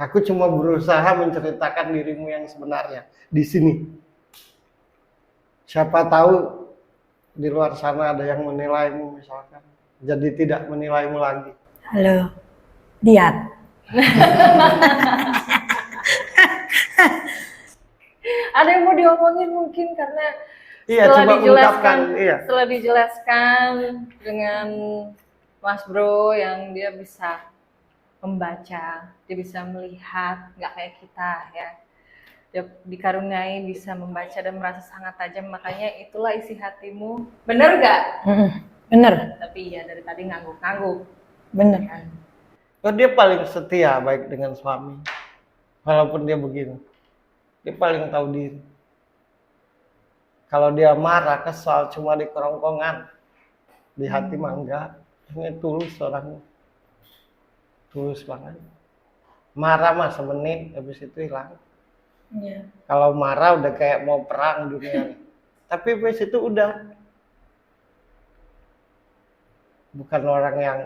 Aku cuma berusaha menceritakan dirimu yang sebenarnya di sini. Siapa tahu di luar sana ada yang menilaimu misalkan, jadi tidak menilaimu lagi. Halo, Diat. Ada yang mau diomongin mungkin karena Iya, coba ungkapkan. Iya. setelah dijelaskan dengan Mas Bro yang dia bisa membaca, dia bisa melihat, nggak kayak kita ya. Dia dikaruniai bisa membaca dan merasa sangat tajam, makanya itulah isi hatimu. Bener nggak? Bener, Tapi ya dari tadi ngangguk-ngangguk. bener. Kan? Oh, dia paling setia baik dengan suami. Walaupun dia begini. Dia paling tahu diri. Kalau dia marah, kesal, cuma di kerongkongan. Di hati mah enggak. Ini tulus orangnya. Tulus banget. Marah mah semenit, habis itu hilang. Iya. Kalau marah udah kayak mau perang dunia. Tapi habis itu udah. Bukan orang yang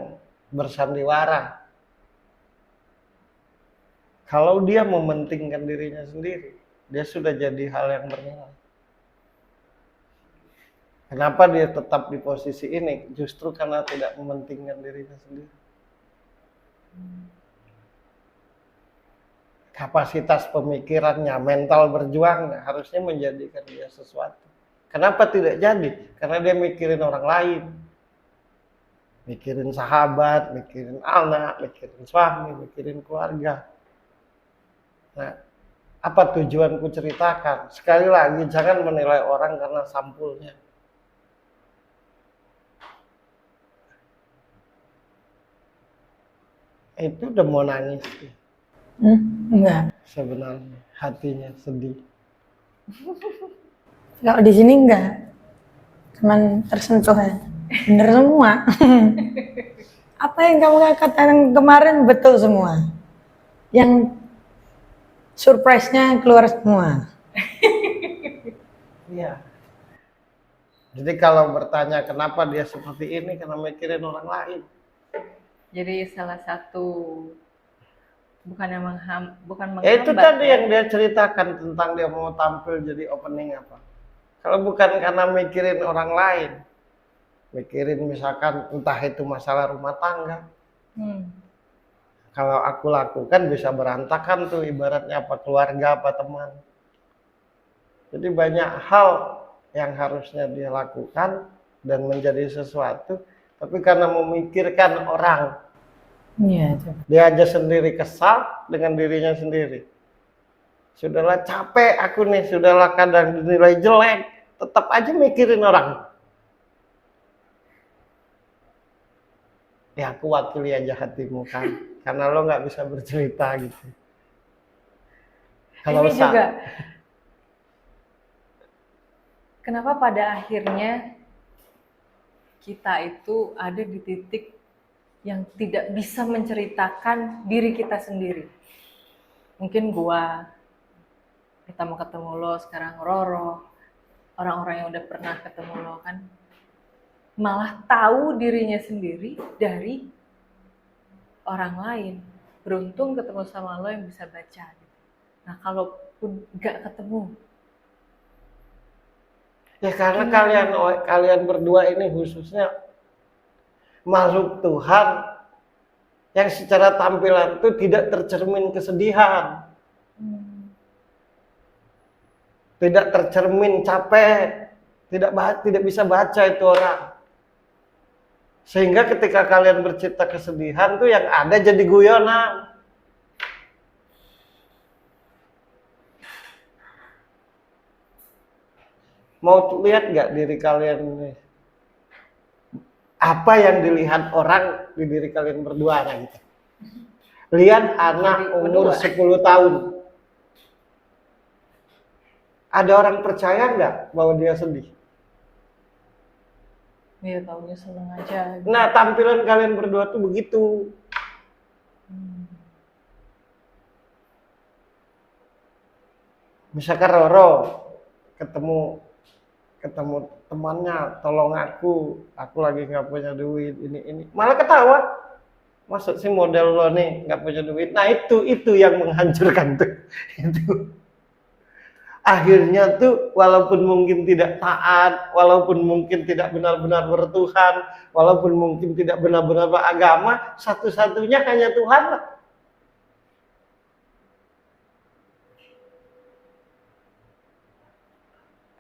bersandiwara. Kalau dia mementingkan dirinya sendiri, dia sudah jadi hal yang bernilai. Kenapa dia tetap di posisi ini? Justru karena tidak mementingkan dirinya sendiri. Kapasitas pemikirannya, mental berjuangnya harusnya menjadikan dia sesuatu. Kenapa tidak jadi? Karena dia mikirin orang lain. Mikirin sahabat, mikirin anak, mikirin suami, mikirin keluarga. Nah, apa tujuanku ceritakan? Sekali lagi, jangan menilai orang karena sampulnya. Itu udah mau nangis. Enggak. Sebenarnya hatinya sedih. Kalau di sini enggak. Cuman tersentuh ya. Bener semua. Apa yang kamu katakan kemarin betul semua. Yang surprise-nya keluar semua. Iya. Jadi kalau bertanya kenapa dia seperti ini, karena mikirin orang lain. Jadi salah satu bukan Itu menghambat tadi ya. yang dia ceritakan tentang dia mau tampil jadi opening apa. Kalau bukan karena mikirin orang lain, mikirin misalkan entah itu masalah rumah tangga. kalau aku lakukan bisa berantakan tuh ibaratnya apa keluarga apa teman. Jadi banyak hal yang harusnya dia lakukan dan menjadi sesuatu, tapi karena memikirkan orang, Iya, itu. dia aja sendiri kesal dengan dirinya sendiri. Sudahlah capek aku nih, sudahlah kadang dinilai jelek, tetap aja mikirin orang. Ya aku wakili aja hatimu kan, karena lo nggak bisa bercerita gitu. Kalau Ini juga kenapa pada akhirnya kita itu ada di titik yang tidak bisa menceritakan diri kita sendiri. Mungkin gua pertama ketemu lo, sekarang Roro, orang-orang yang udah pernah ketemu lo kan malah tahu dirinya sendiri dari orang lain. Beruntung ketemu sama lo yang bisa baca. Nah, kalaupun nggak ketemu, ya karena kalian berdua ini khususnya makhluk Tuhan yang secara tampilan itu tidak tercermin kesedihan, tidak tercermin capek, tidak bisa baca itu orang. Sehingga ketika kalian bercipta kesedihan tuh yang ada jadi guyonan. Mau lihat nggak diri kalian ini? Apa yang dilihat orang di diri kalian berdua nah gitu. Lihat anak umur 10 tahun. Ada orang percaya nggak bahwa dia sedih? ya taunya seneng aja. Nah, tampilan kalian berdua tuh begitu. Misalkan Roro ketemu temannya, tolong aku lagi nggak punya duit, ini, malah ketawa. Maksud sih model lo nih nggak punya duit. Nah itu yang menghancurkan tuh. Itu. Akhirnya tuh walaupun mungkin tidak taat, walaupun mungkin tidak benar-benar bertuhan, walaupun mungkin tidak benar-benar beragama, satu-satunya hanya Tuhan lah.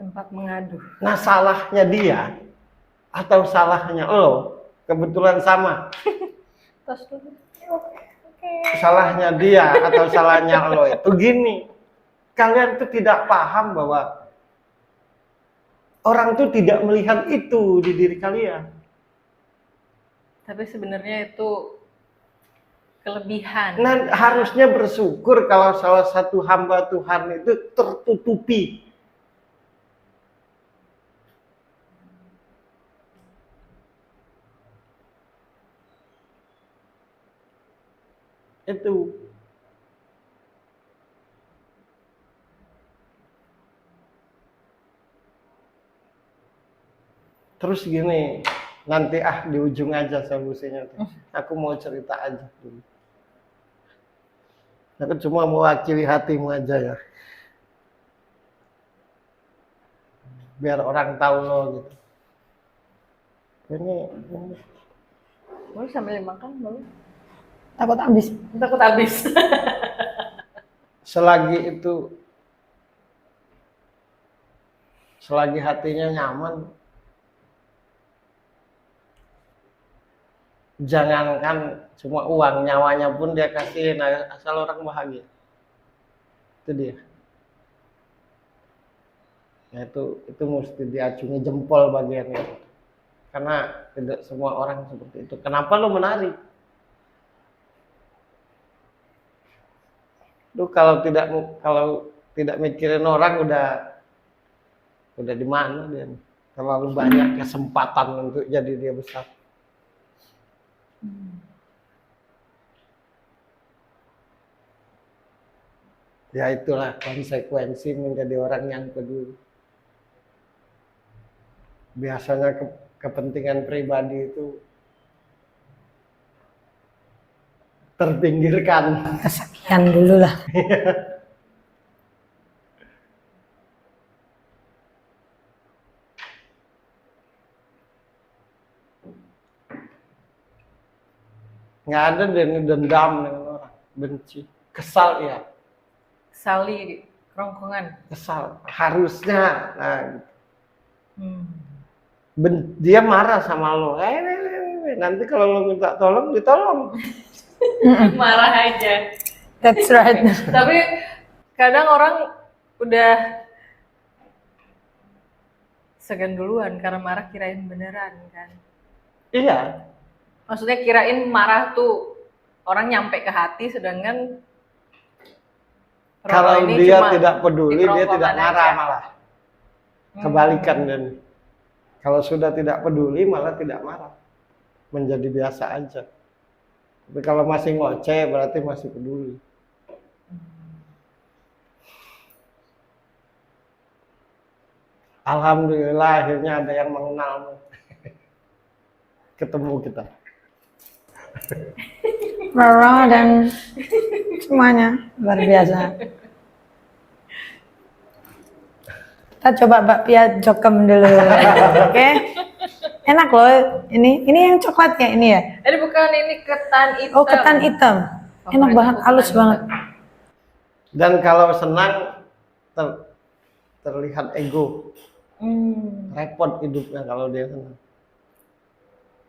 Tempat mengadu. Nah salahnya dia atau salahnya lo kebetulan sama. Tos dulu. Salahnya dia atau salahnya lo itu gini. Kalian tuh tidak paham bahwa orang tuh tidak melihat itu di diri kalian. Tapi sebenarnya itu kelebihan. Nah, harusnya bersyukur kalau salah satu hamba Tuhan itu tertutupi. Itu. Terus gini, nanti di ujung aja solusinya tuh. Aku mau cerita aja dulu. Aku cuma mewakili hatimu aja ya. Biar orang tahu lo gitu. Ini Mau sambil makan mau? Takut habis. Takut habis. selagi hatinya nyaman, jangankan cuma uang, nyawanya pun dia kasihin asal orang bahagia. Itu dia. Ya, itu mesti diacungi jempol bagian itu. Karena tidak semua orang seperti itu. Kenapa lo menari? Lu kalau tidak mikirin orang udah di mana dia? Terlalu banyak kesempatan untuk jadi dia besar. Ya itulah konsekuensi menjadi orang yang peduli. Biasanya kepentingan pribadi itu terpinggirkan. Kesekian dulu lah. Nggak ada dendam dengan benci, kesal ya, Sali kerongkongan. kesal. Harusnya, nah, Hmm. dia marah sama lo. Nanti kalau lo minta tolong, ditolong. Marah aja. That's right. Tapi kadang orang udah segan duluan karena marah kirain beneran kan. Iya, Maksudnya kirain marah tuh orang nyampe ke hati, sedangkan Roro kalau ini dia cuma tidak peduli, di dia tidak kerongkongan marah aja. malah. Kebalikan dan kalau sudah tidak peduli malah tidak marah, menjadi biasa aja. Tapi kalau masih ngoceh berarti masih peduli. Alhamdulillah akhirnya ada yang mengenalmu. Ketemu kita. Roro dan semuanya luar biasa. Kita coba bakpia jokem dulu, oke? Enak loh, ini yang coklat ya ini ya? Ini bukan, ini ketan hitam. Oh ketan hitam, enak Favorit banget, aku halus ketan banget. hitam. Dan kalau senang terlihat ego, repot hidupnya kalau dia senang.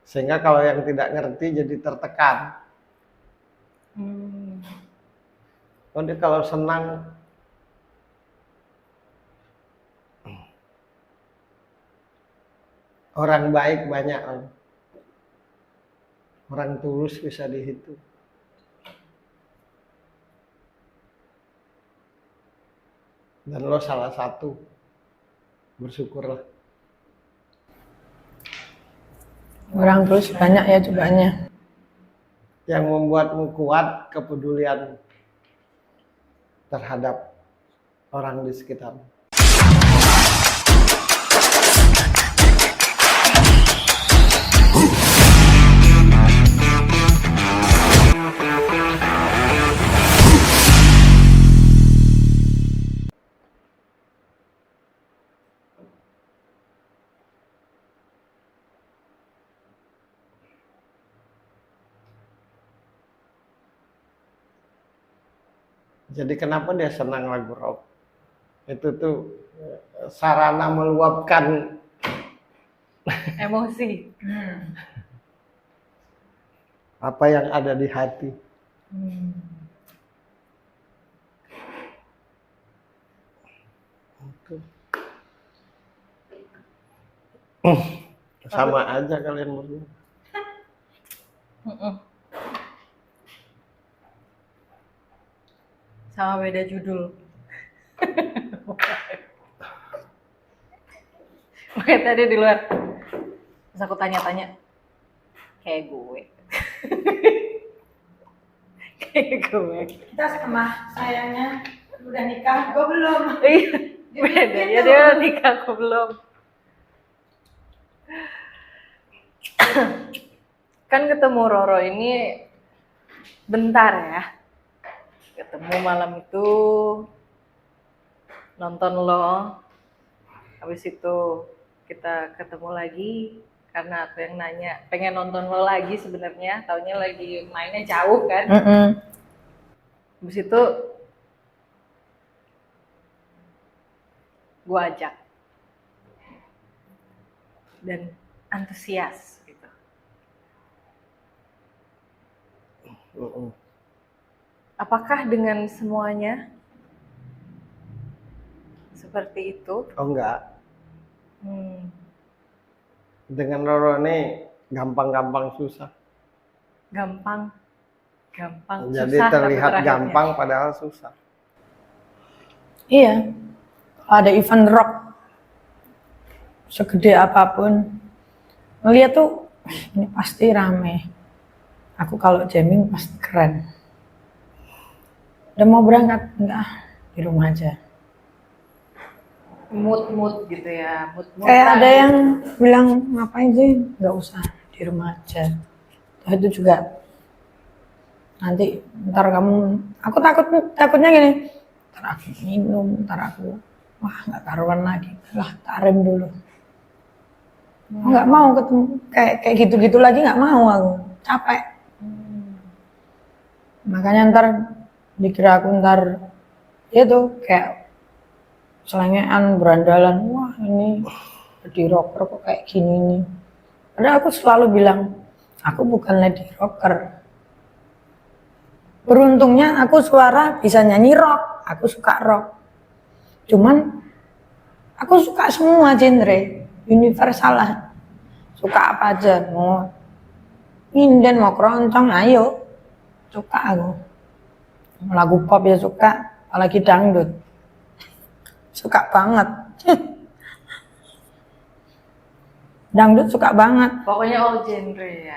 Sehingga kalau yang tidak ngerti jadi tertekan. Oh, dia kalau senang orang baik banyak, orang tulus bisa dihitung. Dan lo salah satu, bersyukurlah. Orang terus banyak ya cobaannya. Yang membuatmu kuat kepedulian terhadap orang di sekitarmu. Jadi kenapa dia senang lagu rock? Itu tuh sarana meluapkan Emosi. apa yang ada di hati. Sama aja kalian berdua. Sama beda judul. Makanya tadi di luar, terus aku tanya-tanya, kayak gue. Kayak gue. Kita sama sayangnya udah nikah, gue belum. Iya, beda ya, dia nikah, aku belum. Kan ketemu Roro ini bentar ya. Ketemu malam itu, nonton lo, habis itu kita ketemu lagi karena aku yang nanya pengen nonton lo lagi sebenarnya, taunya lagi mainnya jauh kan. Habis itu gue ajak dan antusias gitu. Apakah dengan semuanya seperti itu? Oh enggak. Dengan Roro ini gampang-gampang susah. Gampang, Jadi susah, tapi terlihat terakhirnya. gampang padahal susah. Iya, ada event rock segede apapun, ngeliat tuh ini pasti rame. Aku kalau jamming pasti keren. Udah mau berangkat, enggak, di rumah aja. Mood gitu ya, mood. Kayak ada yang bilang ngapain sih, nggak usah di rumah aja. Itu juga nanti ntar kamu, aku takutnya gini, ntar aku minum, ntar aku wah nggak karuan lagi, lah tak rem dulu. Nggak mau ketemu kayak gitu-gitu lagi, nggak mau aku, capek. Makanya ntar dikira aku ntar itu kayak selengean berandalan, wah ini lady rocker kok kayak gini nih. Padahal aku selalu bilang aku bukan lady rocker. Beruntungnya aku suara bisa nyanyi rock, aku suka rock. Cuman aku suka semua genre, universal lah. Suka apa aja, mau nyinden, mau keroncong, ayo. Suka aku. Lagu pop ya suka, apalagi dangdut. Suka banget. Dangdut suka banget. Pokoknya all genre ya.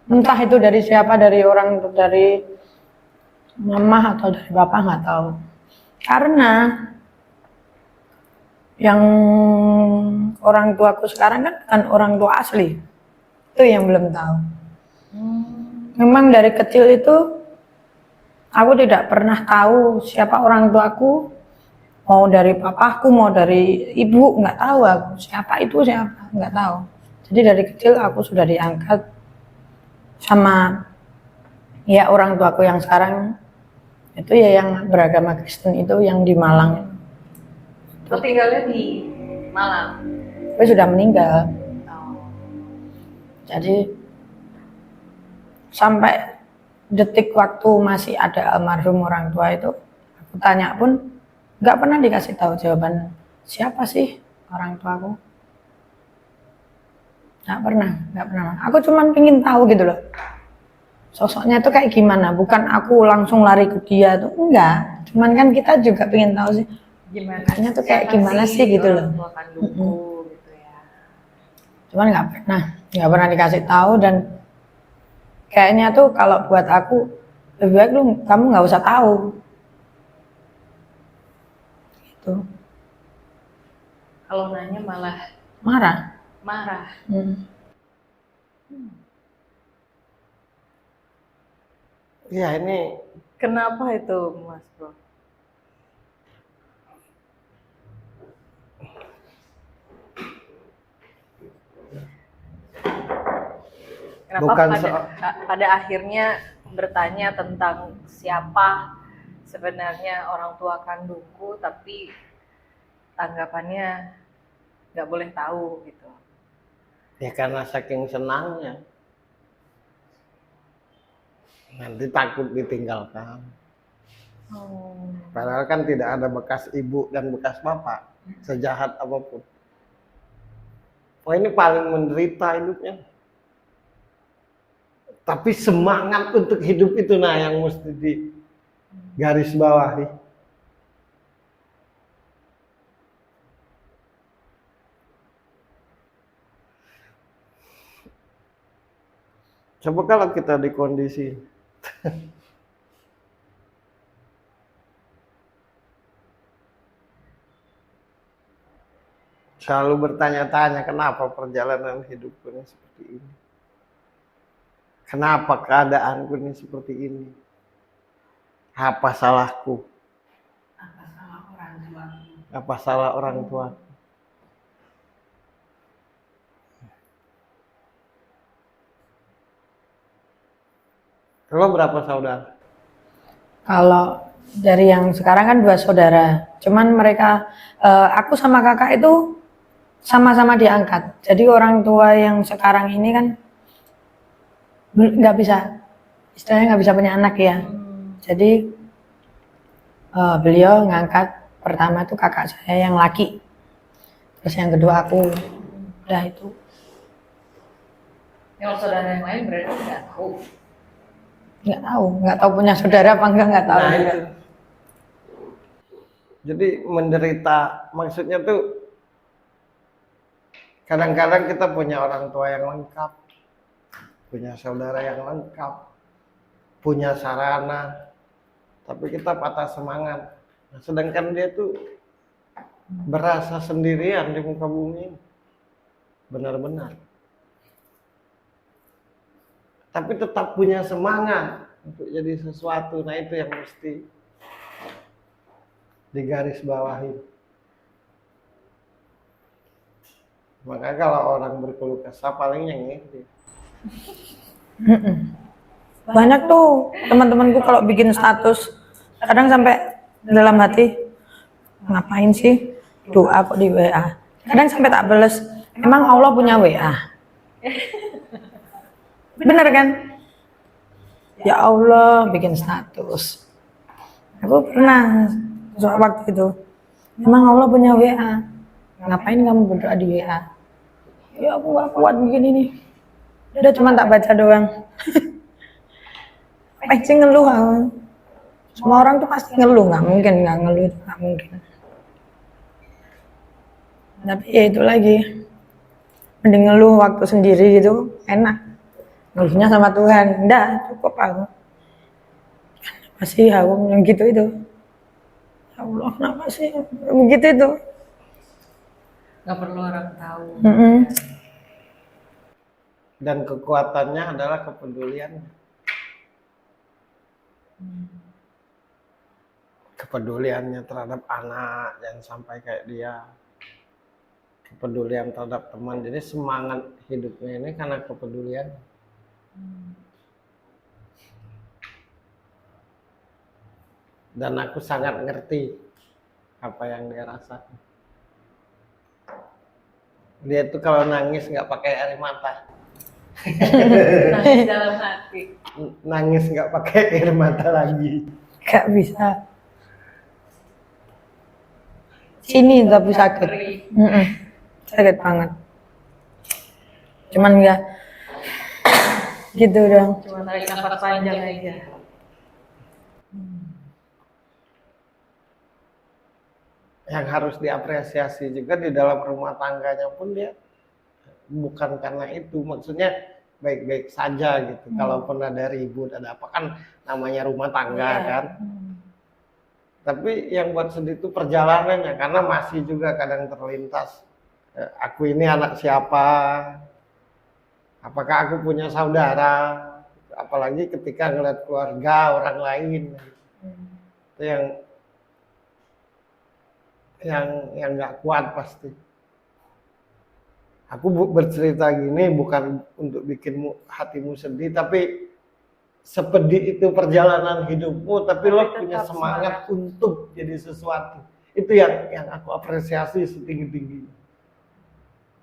Entah itu dari siapa, dari orang, dari mama atau dari bapak nggak tahu. Karena yang orang tuaku sekarang kan bukan orang tua asli. Itu yang belum tahu. Memang dari kecil itu aku tidak pernah tahu siapa orang tuaku, mau dari papaku, mau dari ibu, nggak tahu aku siapa itu siapa, nggak tahu. Jadi dari kecil aku sudah diangkat sama ya orang tuaku yang sekarang itu ya yang beragama Kristen itu yang di Malang. Oh, tinggalnya di Malang. Tapi sudah meninggal. Oh. Jadi sampai detik waktu masih ada almarhum orang tua itu, aku tanya pun nggak pernah dikasih tahu jawaban siapa sih orang tuaku. Nggak pernah. Aku cuman pengen tahu gitu loh. Sosoknya tuh kayak gimana, bukan aku langsung lari ke dia tuh, enggak. Cuman kan kita juga pengen tahu sih Gimana tuh kayak gimana sih gitu loh. orang tua kandungku gitu ya. Cuman nggak pernah dikasih tahu. Dan kayaknya tuh kalau buat aku lebih baik kamu nggak usah tahu gitu. Kalau nanya malah marah. Ya ini Kenapa itu, Mas Bro? Kenapa Bukan pada akhirnya bertanya tentang siapa sebenarnya orang tua kandungku, tapi tanggapannya nggak boleh tahu gitu. ya karena saking senangnya. Nanti takut ditinggalkan. Padahal kan tidak ada bekas ibu dan bekas bapak, sejahat apapun. Oh ini paling menderita hidupnya. Tapi semangat untuk hidup itu nah yang mesti di garis bawahi. Coba kalau kita di kondisi selalu bertanya-tanya kenapa perjalanan hidupku ini seperti ini. Kenapa keadaanku ini seperti ini? Apa salahku? Apa salah orang tua? Lo berapa saudara? Kalau dari yang sekarang kan 2 saudara, cuman mereka aku sama kakak itu sama-sama diangkat. Jadi orang tua yang sekarang ini kan nggak bisa, istilahnya nggak bisa punya anak ya. Jadi beliau ngangkat pertama itu kakak saya yang laki, terus yang kedua aku. Udah itu. Kalau saudara yang lain berarti nggak tahu punya saudara apa nggak tahu. Nah itu. Jadi menderita, maksudnya tuh kadang-kadang kita punya orang tua yang lengkap, punya saudara yang lengkap, punya sarana, tapi kita patah semangat. Nah, sedangkan dia tuh berasa sendirian di muka bumi, benar-benar. Tapi tetap punya semangat untuk jadi sesuatu. Nah itu yang mesti digaris bawahi. Makanya kalau orang berkeluh kesah paling yang ini Banyak tuh teman-temanku kalau bikin status kadang sampai dalam hati, ngapain sih doa kok di WA. Kadang sampai tak bales, emang Allah punya WA? Bener kan? Ya Allah bikin status. Aku pernah waktu itu, emang Allah punya WA? Ngapain kamu berdoa di WA? Ya aku gak kuat bikin ini. Udah cuma tak baca doang. Pasti ngeluh aku. Semua orang tuh pasti ngeluh, nggak mungkin nggak ngeluh, nggak mungkin. Tapi ya itu lagi, mending ngeluh waktu sendiri gitu, enak. Ngeluhnya sama Tuhan, enggak cukup aku. Kenapa sih aku yang gitu itu? Ya Allah, kenapa sih begitu itu? Nggak perlu orang tahu. Dan kekuatannya adalah kepedulian. Kepeduliannya terhadap anak, jangan sampai kayak dia. Kepedulian terhadap teman. Jadi semangat hidupnya ini karena kepedulian. Dan aku sangat ngerti apa yang dia rasakan. Dia tuh kalau nangis nggak pakai air mata. Nangis dalam hati. Nangis nggak pakai air mata lagi. Gak bisa. Sini tapi sakit. Sakit banget. Cuman enggak gitu dong. Cuma tarik nafas panjang aja. Yang harus diapresiasi juga di dalam rumah tangganya pun dia bukan karena itu, maksudnya baik-baik saja gitu. Kalaupun ada ribut, ada apa kan namanya rumah tangga kan. Tapi yang buat sedih itu perjalanannya, karena masih juga kadang terlintas. Aku ini anak siapa? Apakah aku punya saudara? Apalagi ketika ngeliat keluarga orang lain. Itu yang nggak kuat pasti. Aku bercerita gini bukan untuk bikinmu hatimu sedih, tapi sepedih itu perjalanan hidupmu, tapi lo punya semangat untuk jadi sesuatu. Itu yang aku apresiasi setinggi-tingginya.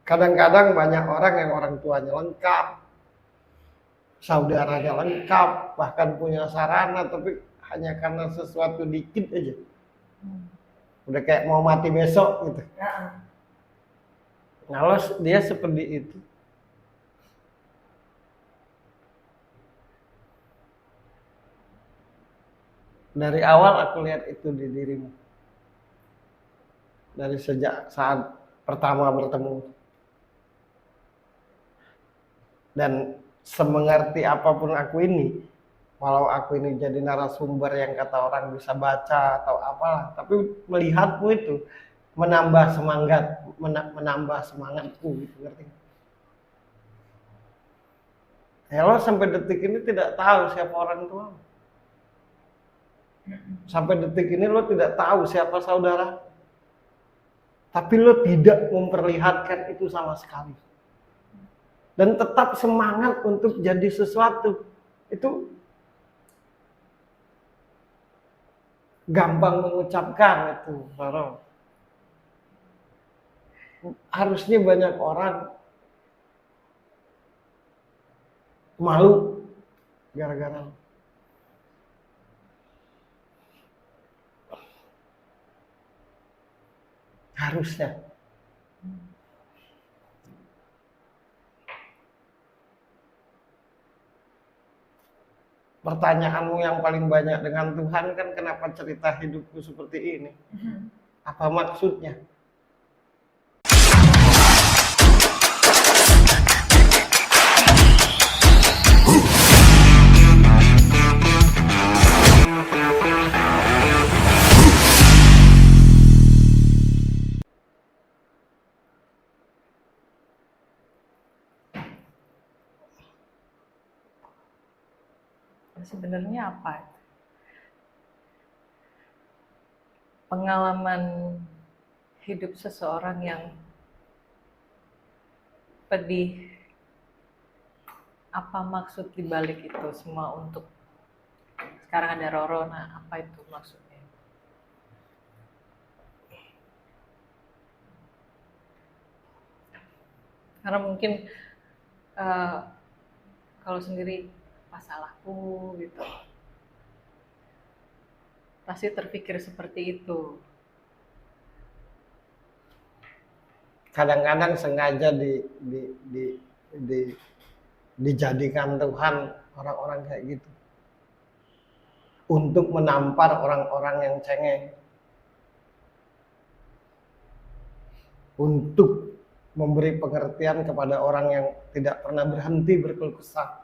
Kadang-kadang banyak orang yang orang tuanya lengkap, saudaranya lengkap, bahkan punya sarana, tapi hanya karena sesuatu dikit aja. Udah kayak mau mati besok gitu. Kalau dia seperti itu, dari awal aku lihat itu di dirimu. Dari sejak saat pertama bertemu. Dan semengerti apapun aku ini, walau aku ini jadi narasumber yang kata orang bisa baca atau apalah, tapi melihatmu itu menambah semangat, menambah semangatku gitu, ngerti? Ya lo sampai detik ini tidak tahu siapa orang tua. Sampai detik ini lo tidak tahu siapa saudara. Tapi lo tidak memperlihatkan itu sama sekali. Dan tetap semangat untuk jadi sesuatu. Itu gampang mengucapkan itu, Roro. Harusnya banyak orang malu gara-gara harusnya. Pertanyaanmu yang paling banyak dengan Tuhan kan, kenapa cerita hidupku seperti ini? Apa maksudnya? Sebenarnya apa? Pengalaman hidup seseorang yang pedih apa maksud dibalik itu semua untuk sekarang ada Roro, nah apa itu maksudnya? Karena mungkin eh, kalau sendiri apa salahku gitu, pasti terpikir seperti itu. Kadang-kadang sengaja dijadikan Tuhan orang-orang kayak gitu untuk menampar orang-orang yang cengeng, untuk memberi pengertian kepada orang yang tidak pernah berhenti berkeluh kesah,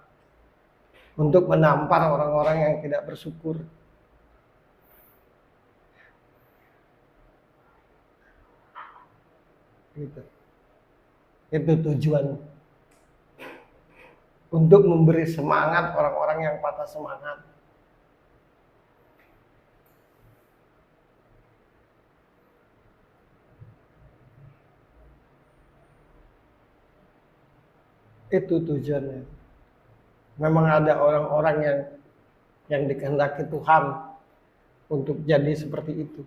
untuk menampar orang-orang yang tidak bersyukur. Gitu. Itu tujuan, untuk memberi semangat orang-orang yang patah semangat. Itu tujuannya. Memang ada orang-orang yang dikehendaki Tuhan untuk jadi seperti itu.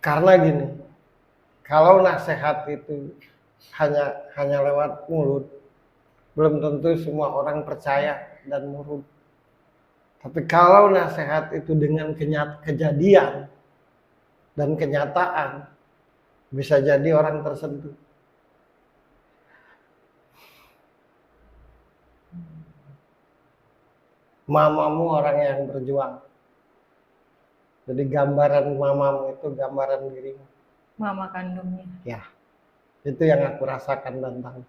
Karena gini, kalau nasihat itu hanya lewat mulut, belum tentu semua orang percaya dan nurut. Tapi kalau nasihat itu dengan kejadian dan kenyataan, bisa jadi orang tersentuh. Mamamu orang yang berjuang. Jadi gambaran mamamu itu gambaran dirimu. Mama kandungnya. Ya, itu yang aku rasakan dan tahu.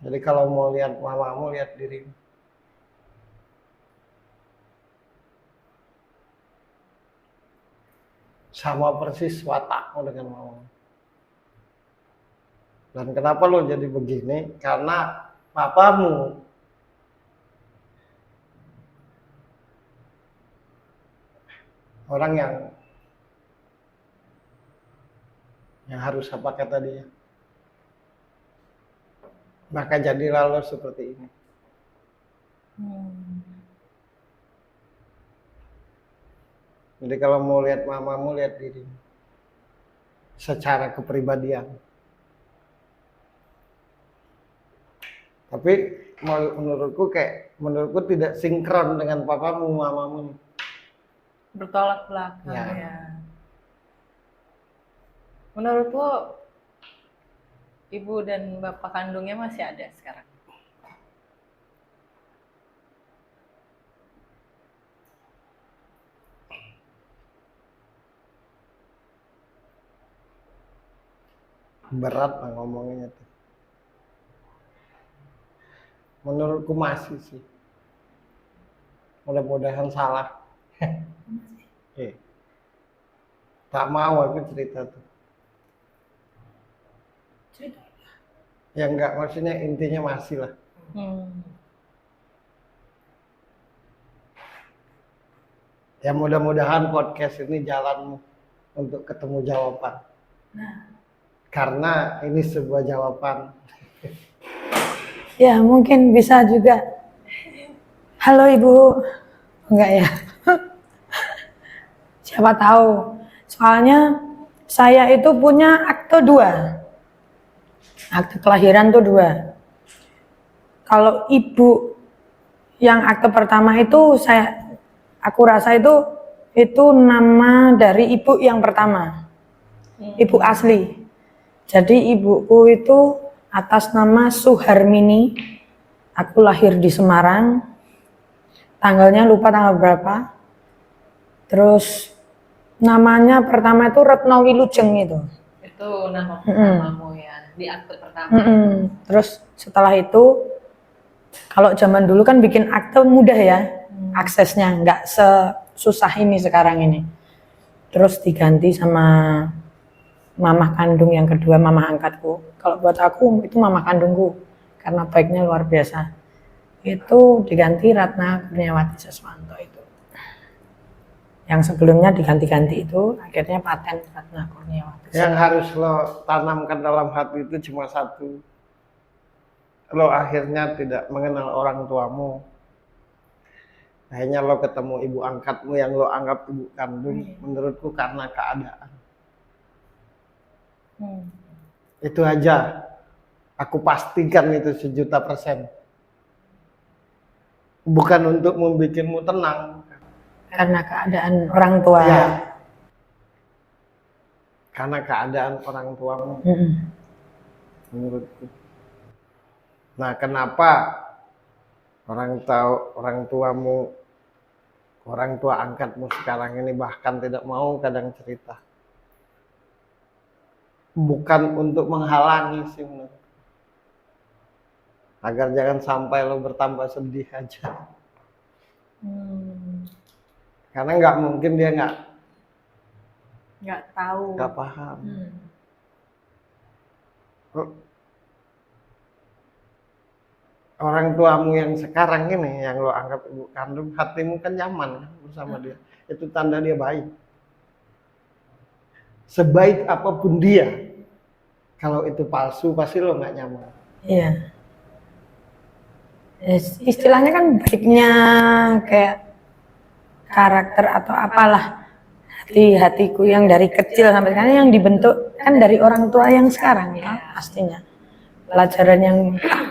Jadi kalau mau lihat mamamu, lihat dirimu. Sama persis watakmu dengan mamamu. Dan kenapa lo jadi begini? Karena papamu orang yang harus apa kata dia, maka jadilah lo seperti ini. Jadi kalau mau lihat mamamu, lihat diri secara kepribadian. Tapi menurutku tidak sinkron dengan papamu, mamamu. Bertolak belakang Ya. ya. Menurut lo, ibu dan bapak kandungnya masih ada sekarang? Berat lah ngomongnya tuh. Menurutku masih sih. Mudah-mudahan salah. Tak mau aku cerita tuh. Ya enggak, maksudnya intinya masih lah. Ya mudah-mudahan podcast ini jalanmu untuk ketemu jawaban. Karena ini sebuah jawaban. Ya mungkin bisa juga. Halo Ibu. Enggak ya. Siapa tahu. Soalnya saya itu punya akte 2. Akte kelahiran tuh 2. Kalau ibu yang akte pertama itu aku rasa itu nama dari ibu yang pertama. Ibu asli. Jadi ibuku itu atas nama Suharmini. Aku lahir di Semarang. Tanggalnya lupa tanggal berapa. Terus namanya pertama itu Retno Wilujeng itu. Itu nama pertamamu ya, di akte pertama. Terus setelah itu, kalau zaman dulu kan bikin akte mudah ya, aksesnya nggak sesusah ini sekarang ini. Terus diganti sama mamah kandung yang kedua, mamah angkatku. Kalau buat aku itu mamah kandungku karena baiknya luar biasa. Itu diganti Ratna Kurniawati Seswanto itu. yang sebelumnya diganti-ganti itu akhirnya paten Ratna Kurniawati. Yang harus lo tanamkan dalam hati itu cuma satu. Lo akhirnya tidak mengenal orang tuamu. Akhirnya lo ketemu ibu angkatmu yang lo anggap ibu kandung. Menurutku karena keadaan. Itu aja. Aku pastikan itu 1.000.000%. Bukan untuk membuatmu tenang. Karena keadaan orang tua. Ya. Karena keadaan orang tuamu. Menurutku. Nah, kenapa orang tuamu, orang tua angkatmu sekarang ini bahkan tidak mau kadang cerita? Bukan untuk menghalangi sih menurutku. Agar jangan sampai lo bertambah sedih aja. Karena nggak mungkin dia nggak tahu, nggak paham. Orang tuamu yang sekarang ini yang lo anggap ibu kandung, hatimu kan nyaman kan bersama dia. Itu tanda dia baik. Sebaik apapun dia, kalau itu palsu pasti lo nggak nyaman. Iya. Istilahnya kan baiknya kayak karakter atau apalah, hatiku yang dari kecil sampai sekarang yang dibentuk kan dari orang tua yang sekarang ya pastinya. Pelajaran yang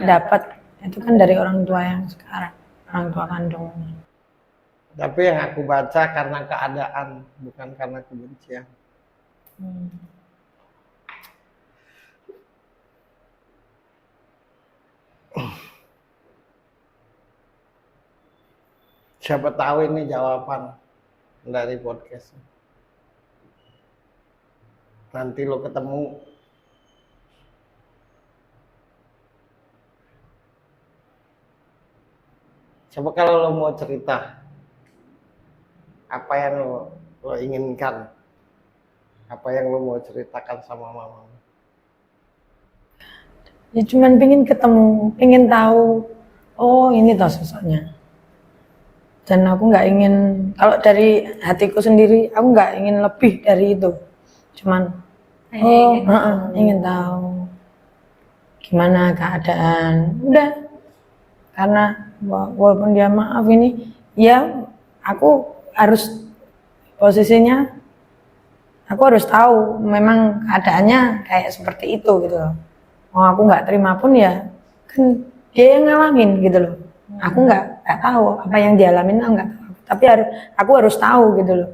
dapat itu kan dari orang tua yang sekarang, orang tua kandungnya. Tapi yang aku baca karena keadaan, bukan karena kebencian. Siapa tahu ini jawaban dari podcast. Nanti lo ketemu. Coba kalau lo mau cerita, apa yang lo inginkan, apa yang lo mau ceritakan sama mama? Ya cuman pengen ketemu, pengen tahu, oh ini toh sosoknya. Dan aku nggak ingin, kalau dari hatiku sendiri, aku nggak ingin lebih dari itu. Cuman, ingin tahu gimana keadaan. Udah, karena walaupun dia maaf ini, ya aku harus posisinya, aku harus tahu memang keadaannya kayak seperti itu gitu loh. Mau aku nggak terima pun ya, kan dia yang ngalamin gitu loh. Aku nggak tahu apa yang dialamin, nggak tahu. Tapi aku harus tahu gitu loh.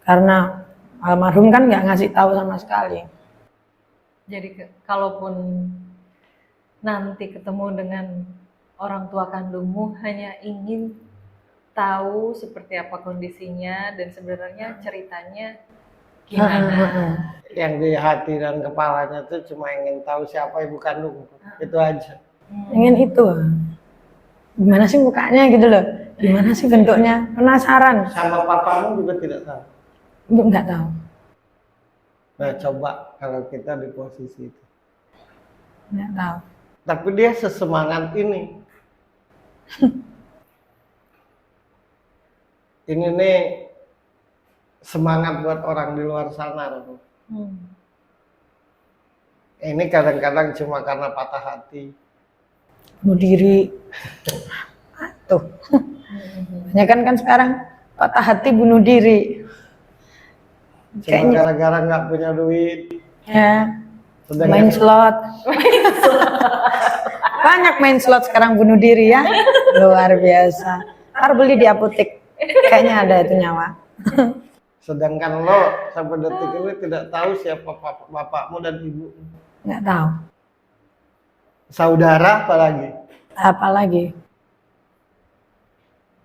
Karena almarhum kan nggak ngasih tahu sama sekali. Jadi kalaupun nanti ketemu dengan orang tua kandungmu, hanya ingin tahu seperti apa kondisinya dan sebenarnya ceritanya gimana. Yang di hati dan kepalanya tuh cuma ingin tahu siapa ibu kandung. Itu aja. Ingin itu. Gimana sih mukanya gitu loh. Gimana sih bentuknya. Penasaran. Sama papamu juga tidak tahu. Nggak tahu. Nah coba kalau kita di posisi itu. Nggak tahu. Tapi dia sesemangat ini. Ini nih semangat buat orang di luar sana. Ini kadang-kadang cuma karena patah hati. Bunuh diri. Tuh. Banyak kan sekarang patah hati bunuh diri. Cuma gara-gara nggak punya duit. Ya. Sedang Main slot. Banyak main slot sekarang bunuh diri ya. Luar biasa. Ntar beli di apotek. Kayaknya ada itu nyawa. Sedangkan lo sampai detik ini tidak tahu siapa bapakmu dan ibu. Nggak tahu. Saudara apalagi. Apalagi.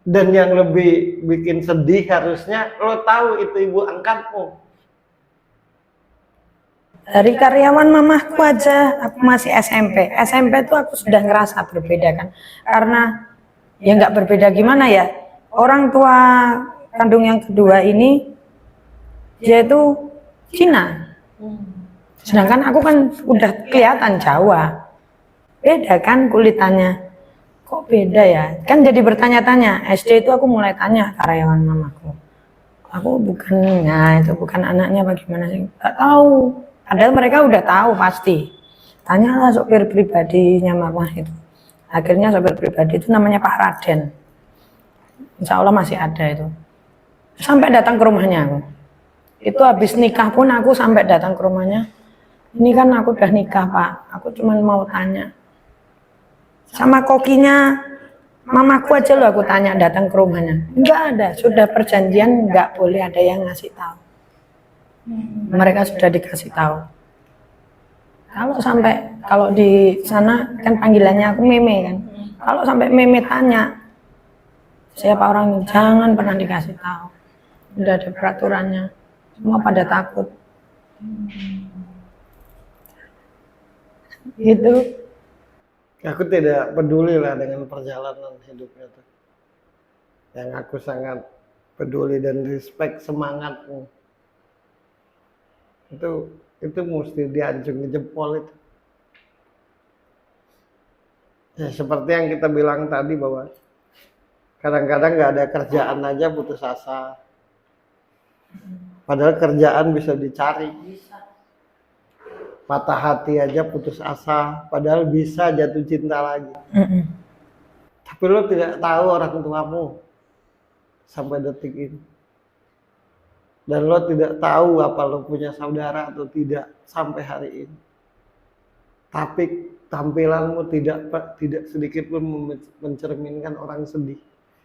Dan yang lebih bikin sedih harusnya lo tahu itu ibu angkatmu. Dari karyawan mamahku aja, aku masih SMP. SMP tuh aku sudah ngerasa berbeda kan. Karena ya nggak berbeda gimana ya. Orang tua kandung yang kedua ini, dia itu Cina. Sedangkan aku kan udah kelihatan Jawa. Beda kan kulitannya. Kok beda ya? Kan jadi bertanya-tanya. SD itu aku mulai tanya karyawan mamaku. aku bukan, nah itu bukan anaknya bagaimana sih, nggak tahu. Padahal mereka udah tahu pasti. Tanyalah sopir pribadinya mama itu. Akhirnya sopir pribadi itu namanya Pak Raden. Insya Allah masih ada itu. Sampai datang ke rumahnya aku. Itu habis nikah pun aku sampai datang ke rumahnya. Ini kan aku udah nikah Pak, aku cuma mau tanya. Sama kokinya mamaku aja loh aku tanya datang ke rumahnya. Enggak ada, sudah perjanjian enggak boleh ada yang ngasih tahu. Mereka sudah dikasih tahu. Kalau di sana kan panggilannya aku Meme kan. Kalau sampai Meme tanya siapa orangnya, jangan pernah dikasih tahu. Udah ada peraturannya. Semua pada takut. Gitu. Aku tidak peduli lah dengan perjalanan hidupnya tuh. Yang aku sangat peduli dan respect semangatmu. Itu mesti dianjung jempol itu. Ya seperti yang kita bilang tadi bahwa kadang-kadang nggak ada kerjaan aja putus asa. Padahal kerjaan bisa dicari. Patah hati aja putus asa, padahal bisa jatuh cinta lagi. Tapi lo tidak tahu orang tuamu sampai detik ini. Dan lo tidak tahu apa lo punya saudara atau tidak sampai hari ini. Tapi tampilanmu tidak sedikit pun mencerminkan orang sedih.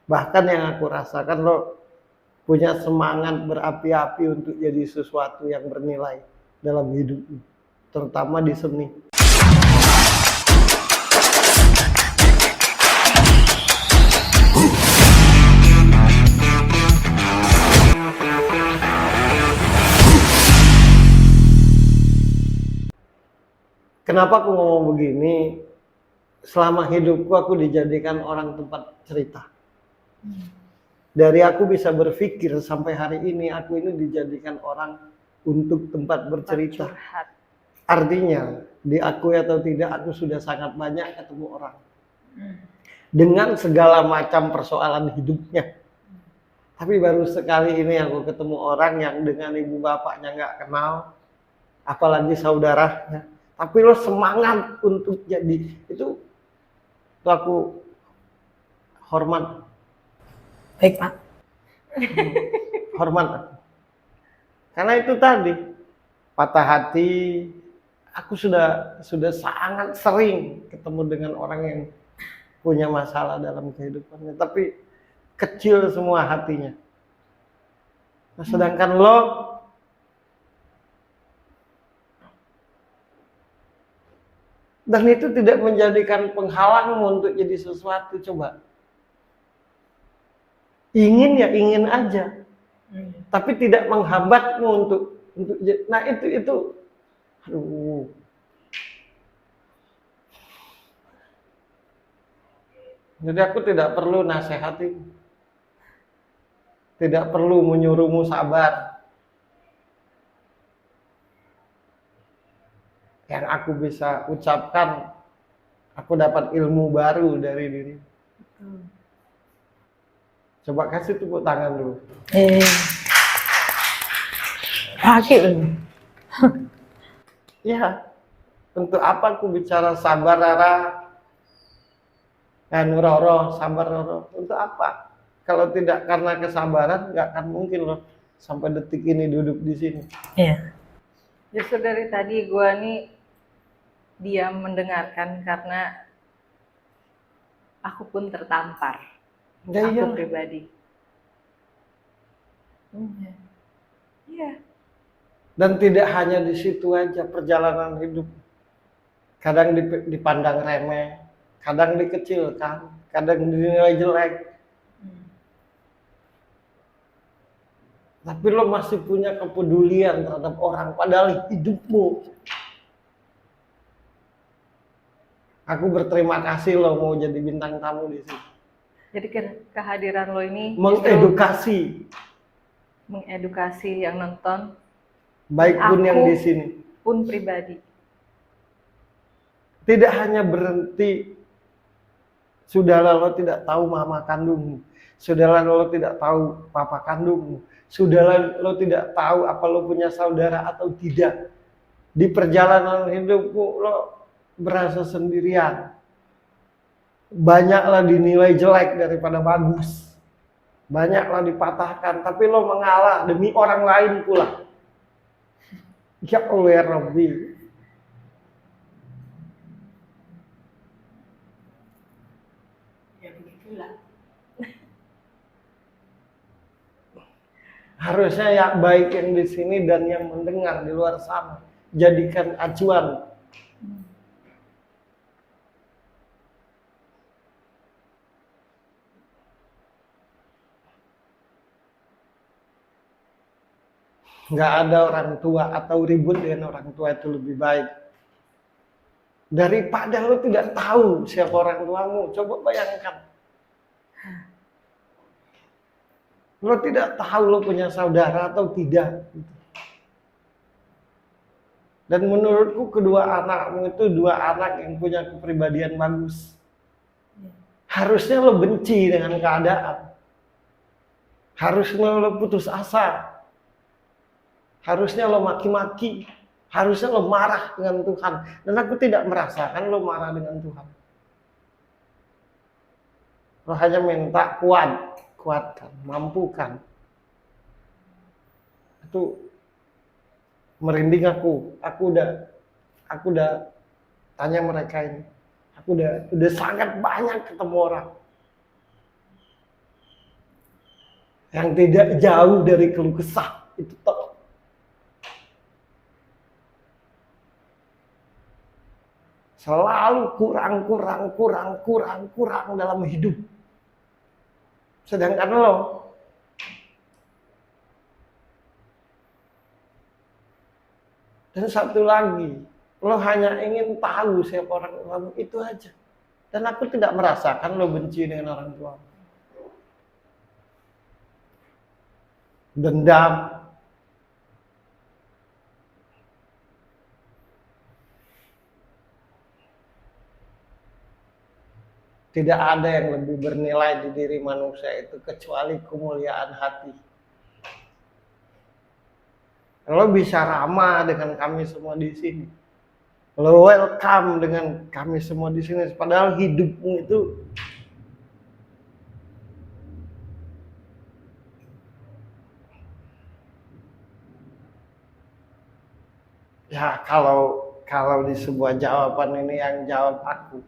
Bahkan yang aku rasakan lo punya semangat berapi-api untuk jadi sesuatu yang bernilai dalam hidupmu, terutama di seni. Kenapa aku ngomong begini? Selama hidupku aku dijadikan orang tempat cerita. Dari aku bisa berpikir sampai hari ini aku ini dijadikan orang untuk tempat bercerita. Artinya diakui atau tidak aku sudah sangat banyak ketemu orang. Dengan segala macam persoalan hidupnya. Tapi baru sekali ini aku ketemu orang yang dengan ibu bapaknya nggak kenal. Apalagi saudaranya. Tapi lo semangat untuk jadi. Itu aku hormat. Baik Pak. Hormat. Karena itu tadi patah hati. Aku sudah sangat sering ketemu dengan orang yang punya masalah dalam kehidupannya. Tapi kecil semua hatinya. Nah, sedangkan lo dan itu tidak menjadikan penghalangmu untuk jadi sesuatu. Coba. Ingin ya ingin aja. Tapi tidak menghambatmu untuk nah itu aduh. Jadi aku tidak perlu nasihati. Tidak perlu menyuruhmu sabar. Yang aku bisa ucapkan, aku dapat ilmu baru dari diri. Coba kasih tepuk tangan dulu. Sakit. Ya, untuk apa aku bicara sabar Rara? Roro, sabar Roro. Untuk apa? Kalau tidak karena kesabaran, nggak akan mungkin loh sampai detik ini duduk di sini. Iya. Justru dari tadi gue nih diam mendengarkan karena aku pun tertampar. Ya, aku iya. pribadi. Iya. Dan tidak hanya di situ aja perjalanan hidup. Kadang dipandang remeh, kadang dikecilkan, kadang dinilai jelek. Tapi lo masih punya kepedulian terhadap orang, padahal hidupmu. Aku berterima kasih lo mau jadi bintang tamu di sini. Jadi kehadiran lo ini mengedukasi yang nonton, baik pun yang di sini. Pun pribadi. Tidak hanya berhenti, sudahlah lo tidak tahu mama kandungmu. Sudahlah lo tidak tahu papa kandungmu. Sudahlah lo tidak tahu apa lo punya saudara atau tidak. Di perjalanan hidupmu lo berasa sendirian. Banyaklah dinilai jelek daripada bagus. Banyaklah dipatahkan, tapi lo mengalah demi orang lain pula. Ya Allah ya Rabbi. Ya begitulah. Harusnya yang baik yang di sini dan yang mendengar di luar sana jadikan acuan. Nggak ada orang tua atau ribut dengan orang tua itu lebih baik. Daripada lo tidak tahu siapa orang tuamu. Coba bayangkan. Lo tidak tahu lo punya saudara atau tidak. Dan menurutku kedua anakmu itu dua anak yang punya kepribadian bagus. Harusnya lo benci dengan keadaan. Harusnya lo putus asa. Harusnya lo maki-maki. Harusnya lo marah dengan Tuhan. Dan aku tidak merasakan lo marah dengan Tuhan. Lo hanya minta kuatkan, mampukan. Itu merinding aku. Aku udah tanya mereka ini. Aku udah sangat banyak ketemu orang yang tidak jauh dari keluh kesah. Itu toh. Selalu kurang dalam hidup. Sedangkan lo dan satu lagi, lo hanya ingin tahu siapa orang tuamu, itu aja. Dan aku tidak merasakan lo benci dengan orang tua. Dendam. Tidak ada yang lebih bernilai di diri manusia itu kecuali kemuliaan hati. Lo bisa ramah dengan kami semua di sini. Lo welcome dengan kami semua di sini. Padahal hidupmu itu ya kalau di sebuah jawaban ini yang jawab aku.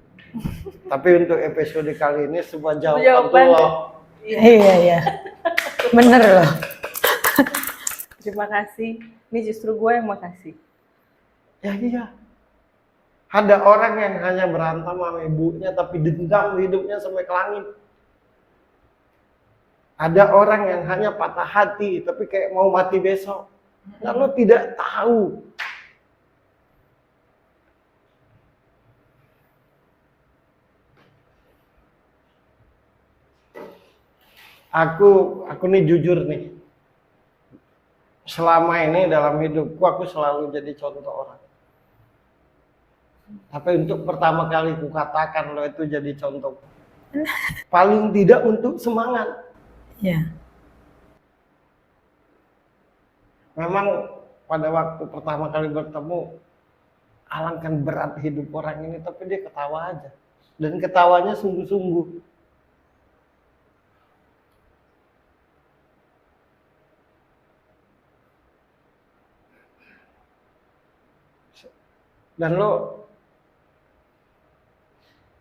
Tapi untuk episode kali ini sebuah jawaban lo. Iya. Bener loh. Terima kasih. Ini justru gue yang makasih. Ya iya. Ada orang yang hanya berantem sama ibunya tapi dendam hidupnya sampai ke langit. Ada orang yang hanya patah hati tapi kayak mau mati besok. Nah, lo tidak tahu. Aku nih jujur nih. Selama ini dalam hidupku aku selalu jadi contoh orang. Tapi untuk pertama kali ku katakan lo itu jadi contoh. Paling tidak untuk semangat. Ya. Memang pada waktu pertama kali bertemu, alangkah berat hidup orang ini, tapi dia ketawa aja. Dan ketawanya sungguh-sungguh. Dan lo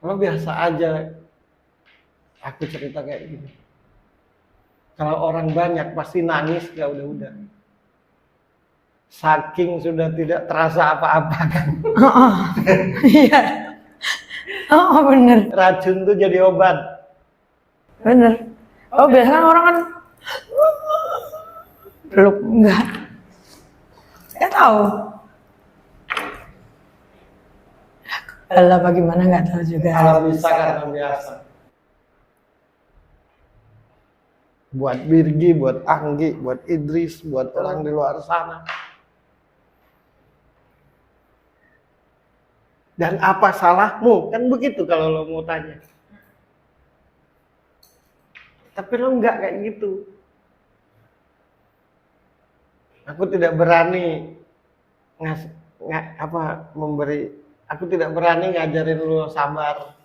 biasa aja aku cerita kayak gini. Kalau orang banyak pasti nangis ya udah. Saking sudah tidak terasa apa-apa kan. Iya. Oh bener. Racun tuh jadi obat. Bener. Oh biasanya orang kan peluk enggak. Nggak tahu. Alah bagaimana nggak tahu juga. Kalau bisa karena biasa. Buat Birgi, buat Anggi, buat Idris, buat orang di luar sana. Dan apa salahmu? Kan begitu kalau lo mau tanya. Tapi lo enggak kayak gitu. Aku tidak berani aku tidak berani ngajarin lo sabar.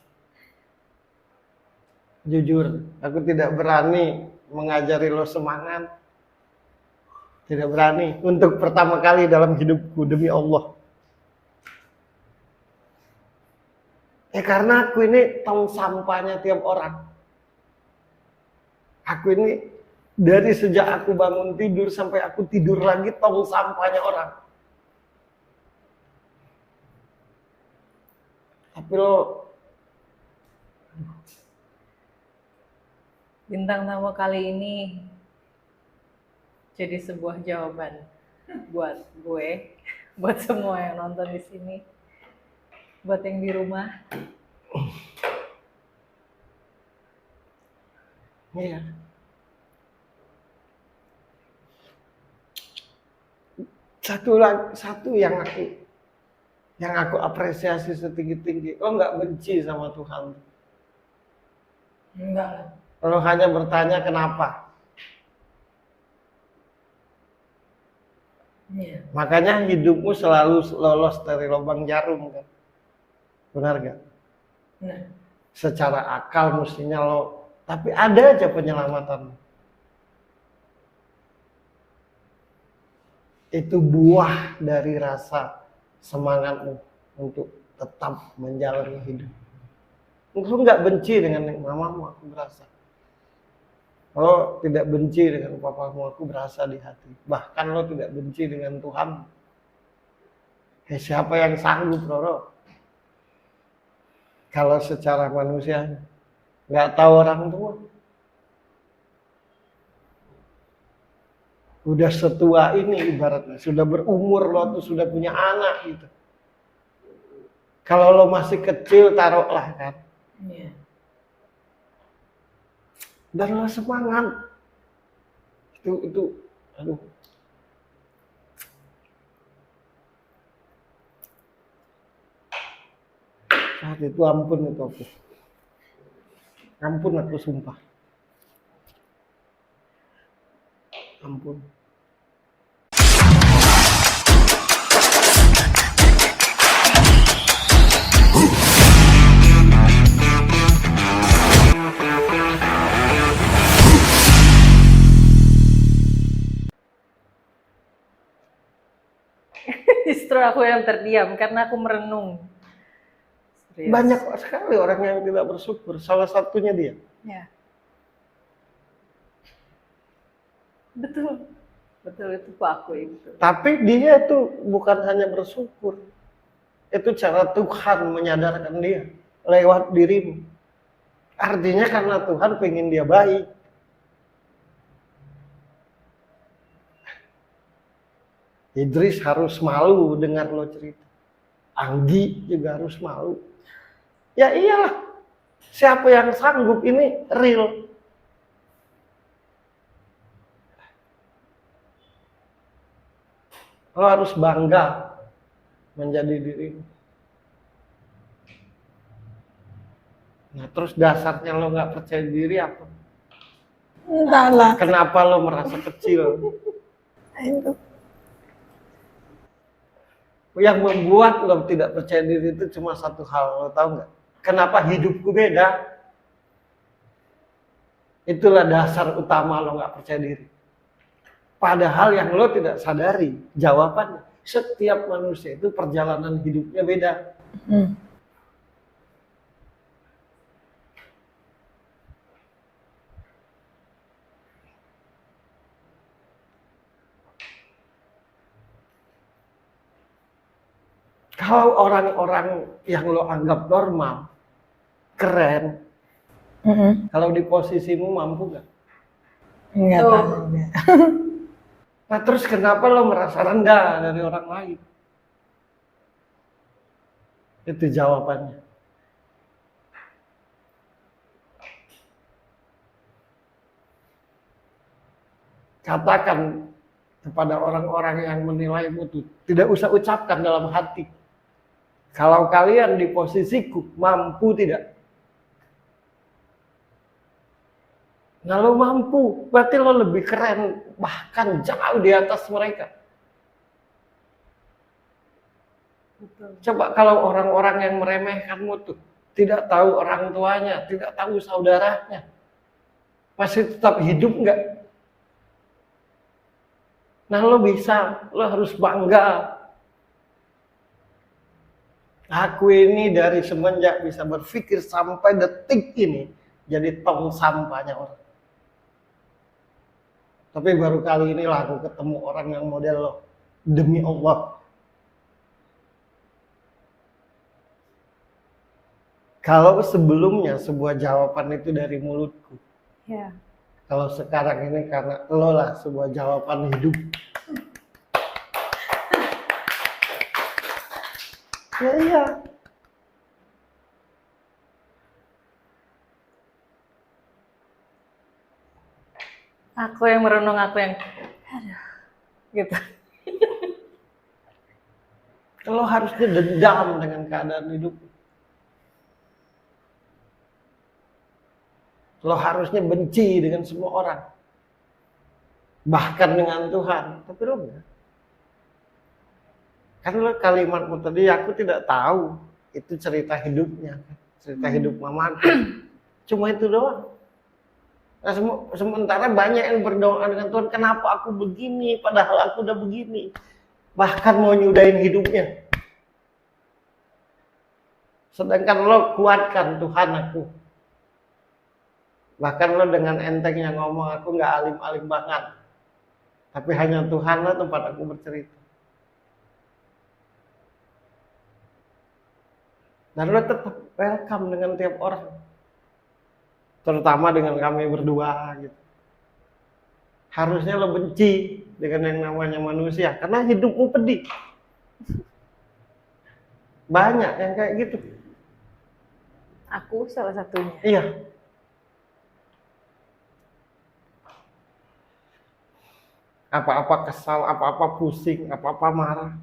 Jujur, aku tidak berani mengajari lo semangat. Tidak berani untuk pertama kali dalam hidupku, demi Allah. Karena aku ini tong sampahnya tiap orang. Aku ini dari sejak aku bangun tidur sampai aku tidur lagi tong sampahnya orang. Tapi lo Bintang tamu kali ini jadi sebuah jawaban buat gue, buat semua yang nonton di sini, buat yang di rumah. Iya. Satu yang aku apresiasi setinggi-tinggi, lo nggak benci sama Tuhan. Enggak. Lo hanya bertanya kenapa. Iya. Makanya hidupmu selalu lolos dari lubang jarum kan. Benar gak? Nah, Secara akal mestinya lo, tapi ada aja penyelamatan. Itu buah dari rasa semangatmu untuk tetap menjalani hidup. Lo nggak benci dengan mamamu, aku berasa. Lo tidak benci dengan papamu, aku berasa di hati. Bahkan lo tidak benci dengan Tuhan. Siapa yang sanggup, Roro? Kalau secara manusia nggak tahu orang tua. Udah setua ini ibaratnya, sudah berumur lo tuh sudah punya anak gitu. Kalau lo masih kecil taruhlah kan. iya. Dan lo semangat. Itu aduh. Saat itu ampun itu aku. Ampun aku sumpah. Ampun. Justru aku yang terdiam karena aku merenung. Serius. Banyak sekali orang yang tidak bersyukur. Salah satunya dia. Ya. Betul. Betul itu aku itu. Tapi dia itu bukan hanya bersyukur. Itu cara Tuhan menyadarkan dia lewat dirimu. Artinya karena Tuhan pengen dia baik. Idris harus malu dengar lo cerita. Anggi juga harus malu. Ya iyalah. Siapa yang sanggup ini real. Lo harus bangga menjadi dirimu. Nah terus dasarnya lo nggak percaya diri apa? Entahlah. Kenapa lo merasa kecil? Itu. Yang membuat lo tidak percaya diri itu cuma satu hal, lo tahu nggak? Kenapa hidupku beda? Itulah dasar utama lo nggak percaya diri. Padahal yang lo tidak sadari, jawabannya setiap manusia itu perjalanan hidupnya beda. Kalau orang-orang yang lo anggap normal, keren, kalau di posisimu mampu gak? Enggak Tuh. tahu. Nah terus kenapa lo merasa rendah dari orang lain? Itu jawabannya. Katakan kepada orang-orang yang menilaimu itu, tidak usah ucapkan dalam hati. Kalau kalian di posisiku, mampu tidak? Nah lo mampu, berarti lo lebih keren, bahkan jauh di atas mereka. Betul. Coba kalau orang-orang yang meremehkanmu tuh tidak tahu orang tuanya, tidak tahu saudaranya, masih tetap hidup nggak? Nah lo bisa, lo harus bangga. Aku ini dari semenjak bisa berpikir sampai detik ini jadi tong sampahnya orang. Tapi baru kali inilah aku ketemu orang yang model lo. Demi Allah. Kalau sebelumnya sebuah jawaban itu dari mulutku. Ya. Kalau sekarang ini karena lo lah sebuah jawaban hidup. Ya iya. Aku yang merenung, aku yang aduh, gitu. Lo harusnya dendam dengan keadaan hidup. Lo harusnya benci dengan semua orang. Bahkan dengan Tuhan. Tapi lo enggak. Kan lo kalimatmu tadi, aku tidak tahu. Itu cerita hidupnya. Cerita hidup mamaku. Cuma itu doang. Nah, sementara banyak yang berdoa dengan Tuhan, kenapa aku begini, padahal aku udah begini. Bahkan mau nyudahin hidupnya. Sedangkan lo kuatkan, Tuhan aku. Bahkan lo dengan entengnya ngomong, aku nggak alim-alim banget. Tapi hanya Tuhan lah tempat aku bercerita. Dan lo tetap welcome dengan tiap orang. Terutama dengan kami berdua gitu. Harusnya lo benci dengan yang namanya manusia. Karena hidupmu pedih. Banyak yang kayak gitu. Aku salah satunya. Iya. Apa-apa kesal, apa-apa pusing, apa-apa marah.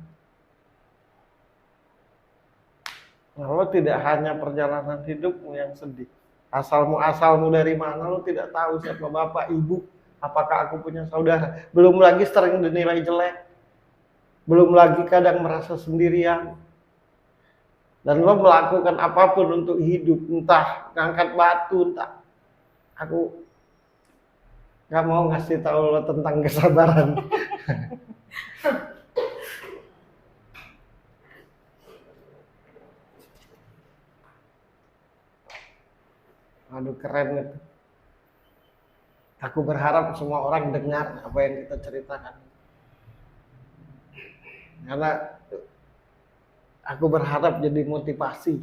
Nah, lo tidak hanya perjalanan hidupmu yang sedih. Asalmu dari mana lo tidak tahu siapa bapak, ibu, apakah aku punya saudara. Belum lagi sering dinilai jelek. Belum lagi kadang merasa sendirian. Dan lo melakukan apapun untuk hidup, entah ngangkat batu, entah. Aku gak mau ngasih tahu lo tentang kesabaran. Aduh keren itu. Aku berharap semua orang dengar apa yang kita ceritakan. Karena aku berharap jadi motivasi.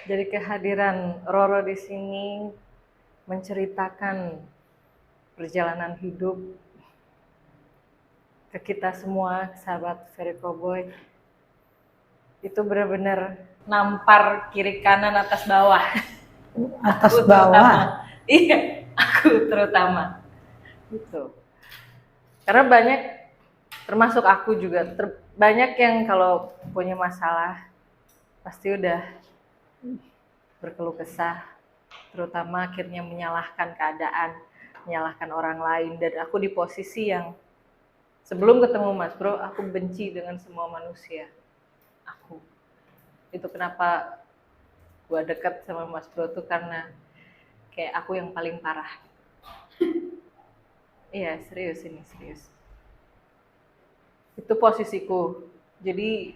Jadi kehadiran Roro di sini menceritakan perjalanan hidup ke kita semua, sahabat Very Cowboy, itu benar-benar nampar kiri kanan atas bawah. Atas Aku bawah. terutama. Iya, aku terutama. Gitu. Karena banyak, termasuk aku juga, banyak yang kalau punya masalah pasti udah berkeluh kesah, terutama akhirnya menyalahkan keadaan, menyalahkan orang lain. Dan aku di posisi yang sebelum ketemu Mas Bro, aku benci dengan semua manusia. Aku. Itu kenapa gua dekat sama Mas Bro tuh karena kayak aku yang paling parah. Iya, serius ini, serius. Itu posisiku. Jadi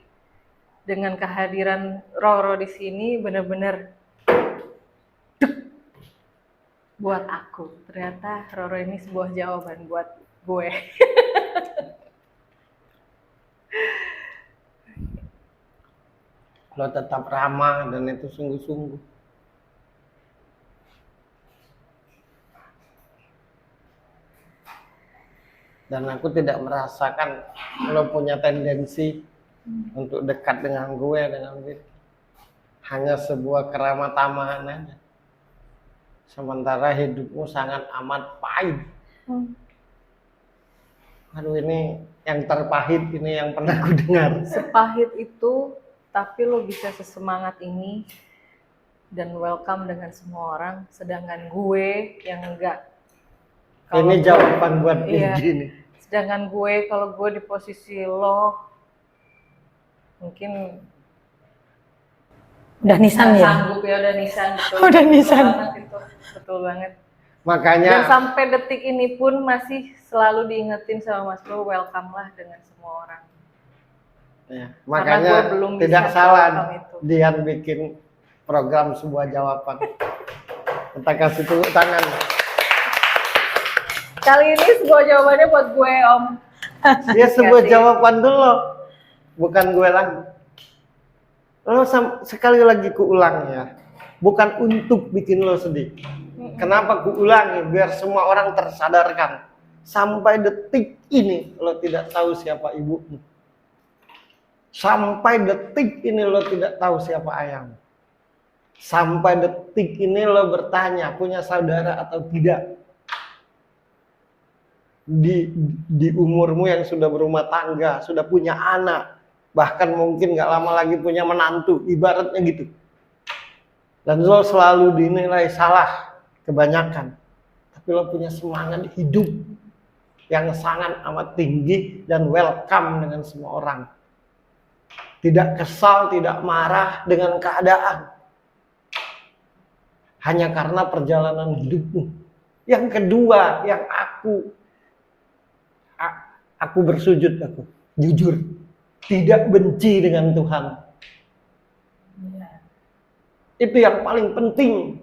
dengan kehadiran Roro di sini benar-benar buat aku. Ternyata Roro ini sebuah jawaban buat gue. Lo tetap ramah dan itu sungguh-sungguh. Dan aku tidak merasakan lo punya tendensi untuk dekat dengan gue, dengan Vicky. Hanya sebuah keramah tamahan aja. Sementara hidupmu sangat amat pahit. Aduh ini yang terpahit ini yang pernah ku dengar. Sepahit itu, tapi lo bisa sesemangat ini dan welcome dengan semua orang, sedangkan gue yang enggak. Ini jawaban buat iya, gini. sedangkan gue, kalau gue di posisi lo, mungkin Udah nisan ya? sanggup ya, udah nisan. Betul, Udah nisan. Betul banget itu, betul banget. Makanya Dan sampai detik ini pun masih selalu diingetin sama Mas Bro, welcome lah dengan semua orang. ya, Karena makanya gue belum tidak bisa salah welcome itu. Dian bikin program sebuah jawaban. Kita kasih tepuk tangan. Kali ini sebuah jawabannya buat gue, Om. Dia sebuah Kasih. jawaban dulu, bukan gue lagi. Lo sekali lagi kuulang ya, bukan untuk bikin lo sedih. Kenapa kuulangi? Biar semua orang tersadarkan. Sampai detik ini lo tidak tahu siapa ibumu. Sampai detik ini lo tidak tahu siapa ayahmu. Sampai detik ini lo bertanya punya saudara atau tidak. Di umurmu yang sudah berumah tangga, sudah punya anak, bahkan mungkin gak lama lagi punya menantu, ibaratnya gitu. Dan lo selalu dinilai salah kebanyakan, tapi lo punya semangat hidup yang sangat amat tinggi dan welcome dengan semua orang. Tidak kesal, tidak marah dengan keadaan, hanya karena perjalanan hidupmu. Yang kedua, yang aku bersujud, aku jujur tidak benci dengan Tuhan. Itu yang paling penting.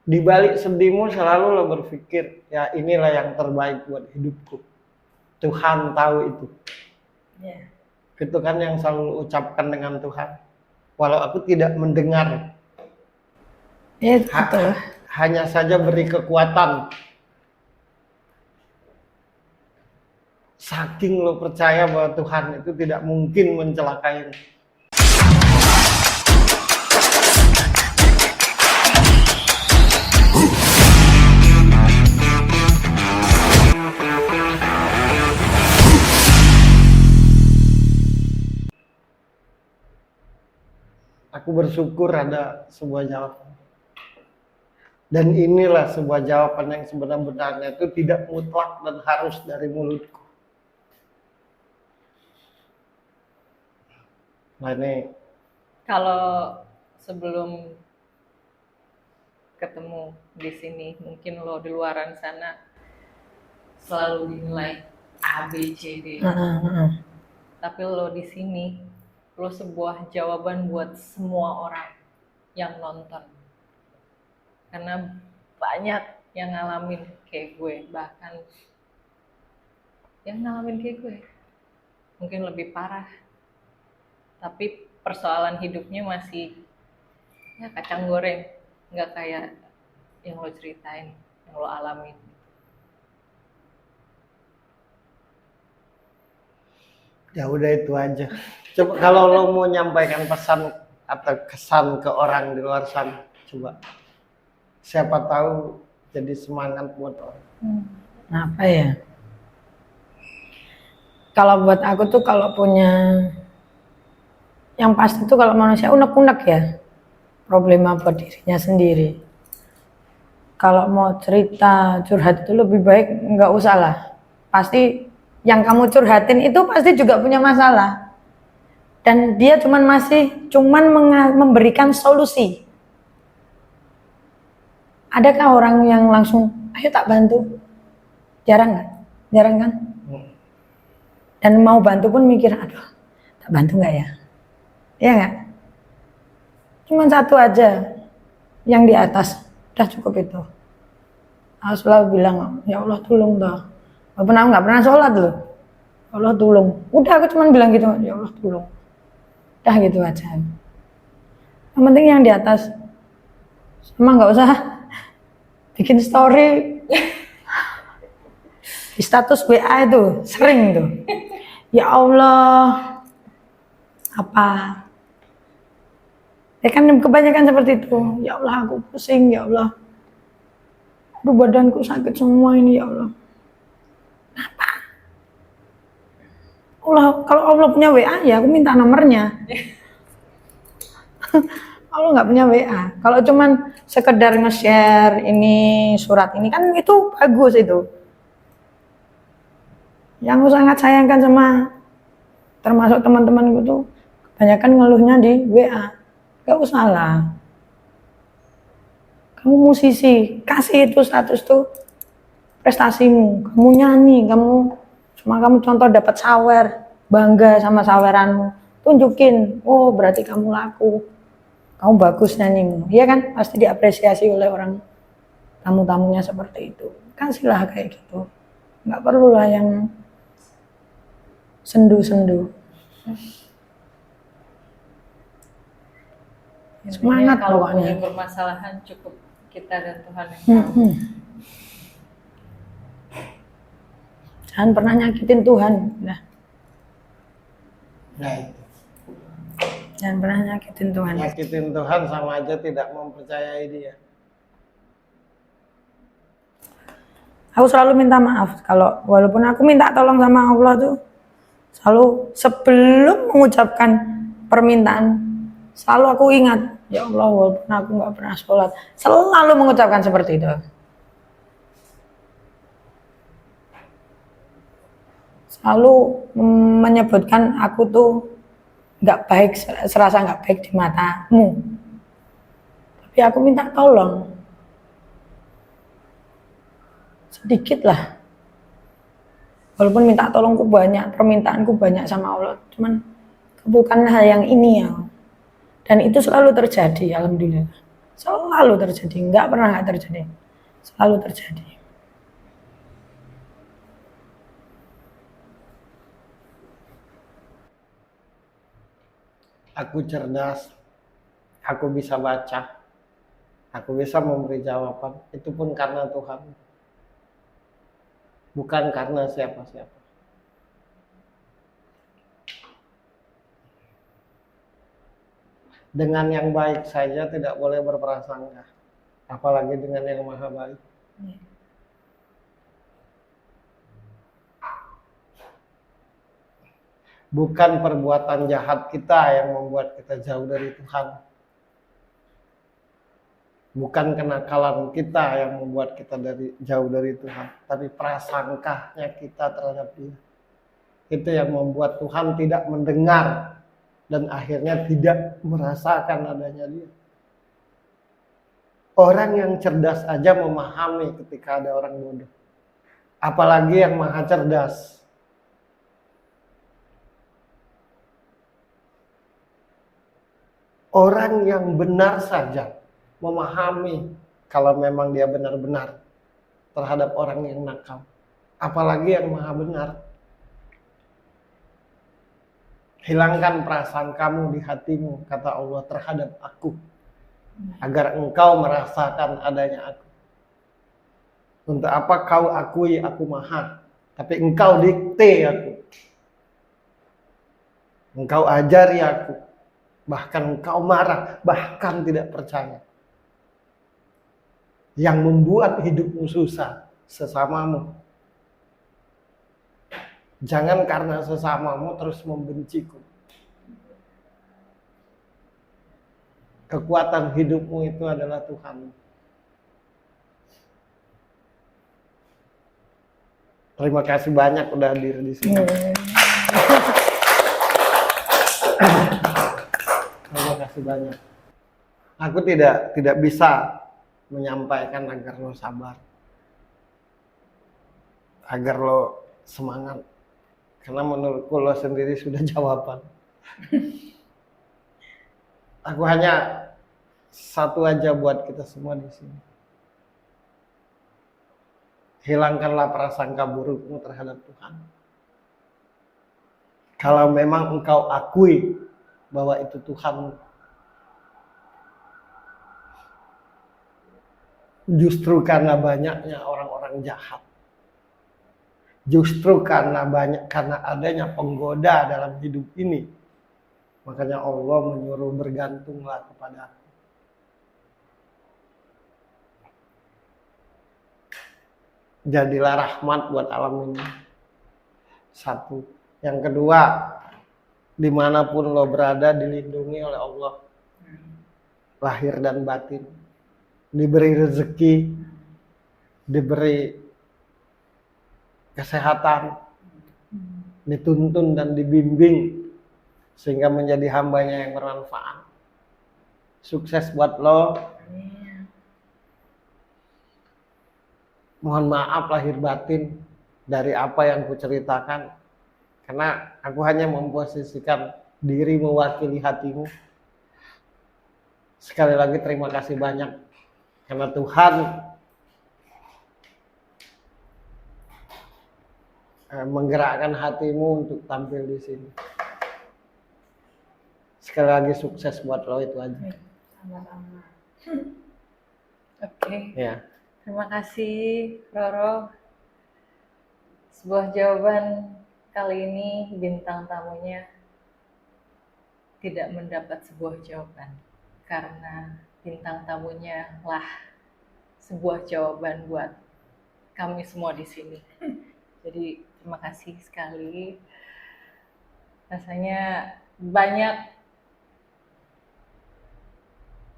Di balik sedihmu selalu lo berpikir, ya inilah yang terbaik buat hidupku. Tuhan tahu itu. Itu kan yang selalu lo ucapkan dengan Tuhan. Walau aku tidak mendengar. Iya, betul. Hanya saja beri kekuatan. Saking lo percaya bahwa Tuhan itu tidak mungkin mencelakai. Aku bersyukur ada sebuah jawaban. Dan inilah sebuah jawaban yang sebenarnya itu tidak mutlak dan harus dari mulutku. Nah ini Kalau sebelum ketemu di sini, mungkin lo di luaran sana selalu dinilai A, B, C, D. Tapi lo di sini, lo sebuah jawaban buat semua orang yang nonton. Karena banyak yang ngalamin kayak gue, bahkan yang ngalamin kayak gue. Mungkin lebih parah. Tapi persoalan hidupnya masih ya kacang goreng, nggak kayak yang lo ceritain, yang lo alamin. ya udah itu aja. Coba kalau lo mau nyampaikan pesan atau kesan ke orang di luar sana, coba. Siapa tahu jadi semangat buat orang. Apa ya? Kalau buat aku tuh kalau punya yang pasti tuh kalau manusia unek-unek ya problema buat dirinya sendiri. Kalau mau cerita curhat itu lebih baik nggak usah lah. Pasti yang kamu curhatin itu pasti juga punya masalah. Dan dia cuman memberikan solusi. Adakah orang yang langsung, ayo tak bantu? Jarang nggak? Jarang kan? Dan mau bantu pun mikir, aduh, tak bantu nggak ya? Iya nggak? Cuman satu aja yang di atas, udah cukup itu. Aku selalu bilang, ya Allah tolong dah. Nggak pernah sholat loh. Ya Allah tolong. Udah aku cuman bilang gitu, ya Allah tolong. Udah gitu aja. Yang penting yang di atas, emang nggak usah bikin story di status WA itu sering tuh. Ya Allah, apa? Ya kan kebanyakan seperti itu. Ya Allah aku pusing, ya Allah. Aduh badanku sakit semua ini ya Allah. Allah, kalau Allah punya WA ya aku minta nomornya. Allah nggak punya WA. Kalau cuman sekedar nge-share ini surat ini kan itu bagus itu. Yang aku sangat sayangkan sama termasuk teman-temanku tuh kebanyakan ngeluhnya di WA. Gak usah lah. Kamu musisi, kasih itu status tuh prestasimu. Kamu nyanyi, kamu contoh dapat sawer, bangga sama saweranmu. Tunjukin, oh berarti kamu laku. Kamu bagus nyanyimu. Iya kan? Pasti diapresiasi oleh orang tamu-tamunya seperti itu. Kasihlah kayak gitu. Nggak perlulah yang sendu-sendu. Semangat kalau pokoknya. punya permasalahan cukup kita dan Tuhan yang tahu. Jangan pernah nyakitin Tuhan. Nah, Nah, itu. jangan pernah nyakitin Tuhan. Nyakitin Tuhan sama aja tidak mempercayai Dia. Aku selalu minta maaf kalau walaupun aku minta tolong sama Allah tuh selalu sebelum mengucapkan permintaan selalu aku ingat, ya Allah walaupun aku nggak pernah sholat, selalu mengucapkan seperti itu. Selalu menyebutkan aku tuh nggak baik, serasa nggak baik di matamu. Tapi aku minta tolong. Sedikit lah. Walaupun minta tolongku banyak, permintaanku banyak sama Allah, cuman bukan hal yang ini ya. Dan itu selalu terjadi, alhamdulillah. Selalu terjadi, nggak pernah nggak terjadi. Selalu terjadi. Aku cerdas, aku bisa baca, aku bisa memberi jawaban. Itu pun karena Tuhan. Bukan karena siapa-siapa. Dengan yang baik saja tidak boleh berprasangka. Apalagi dengan yang maha baik. Bukan perbuatan jahat kita yang membuat kita jauh dari Tuhan. Bukan kenakalan kita yang membuat kita jauh dari Tuhan. Tapi prasangkanya kita terhadap Dia. Itu yang membuat Tuhan tidak mendengar. Dan akhirnya tidak merasakan adanya Dia. Orang yang cerdas aja memahami ketika ada orang bodoh. Apalagi yang maha cerdas. Orang yang benar saja memahami kalau memang dia benar-benar terhadap orang yang nakal. Apalagi yang maha benar. Hilangkan perasaan kamu di hatimu, kata Allah, terhadap aku. Agar engkau merasakan adanya aku. Untuk apa kau akui aku maha, tapi engkau dikte aku. Engkau ajari aku. Bahkan engkau marah, bahkan tidak percaya. Yang membuat hidupmu susah, sesamamu. Jangan karena sesamamu terus membenciku. Kekuatan hidupmu itu adalah Tuhan. Terima kasih banyak udah hadir di sini. Terima kasih banyak. Aku tidak bisa menyampaikan agar lo sabar, agar lo semangat. Karena menurutku lo sendiri sudah jawaban. Aku hanya satu aja buat kita semua di sini. Hilangkanlah prasangka burukmu terhadap Tuhan. Kalau memang engkau akui bahwa itu Tuhan, justru karena banyaknya orang-orang jahat. Justru karena adanya penggoda dalam hidup ini, makanya Allah menyuruh bergantunglah kepada aku. jadilah rahmat buat alam ini. Satu. Yang kedua, dimanapun lo berada dilindungi oleh Allah, lahir dan batin, diberi rezeki, diberi kesehatan, dituntun dan dibimbing sehingga menjadi hambanya yang bermanfaat. Sukses buat lo. Mohon maaf lahir batin dari apa yang kuceritakan, karena aku hanya memposisikan diri mewakili hatimu. Sekali lagi terima kasih banyak karena Tuhan menggerakkan hatimu untuk tampil di sini. Sekali lagi sukses buat lo, itu aja. Sama-sama. Oke. Ya. Terima kasih, Roro. Sebuah jawaban kali ini bintang tamunya tidak mendapat sebuah jawaban karena bintang tamunya lah sebuah jawaban buat kami semua di sini. Jadi terima kasih sekali. Rasanya banyak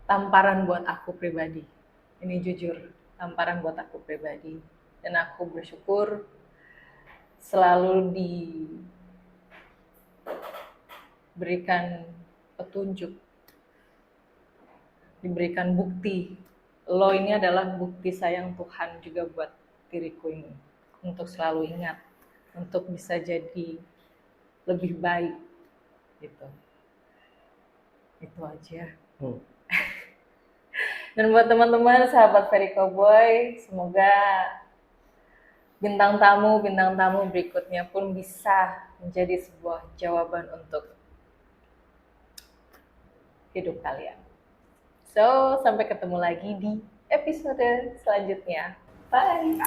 tamparan buat aku pribadi. Ini jujur, tamparan buat aku pribadi. Dan aku bersyukur selalu diberikan petunjuk, diberikan bukti. Lo ini adalah bukti sayang Tuhan juga buat diriku ini. Untuk selalu ingat, untuk bisa jadi lebih baik. Gitu. Itu aja. Dan buat teman-teman, sahabat Ferry Cowboy, semoga bintang tamu berikutnya pun bisa menjadi sebuah jawaban untuk hidup kalian. So, sampai ketemu lagi di episode selanjutnya. Bye!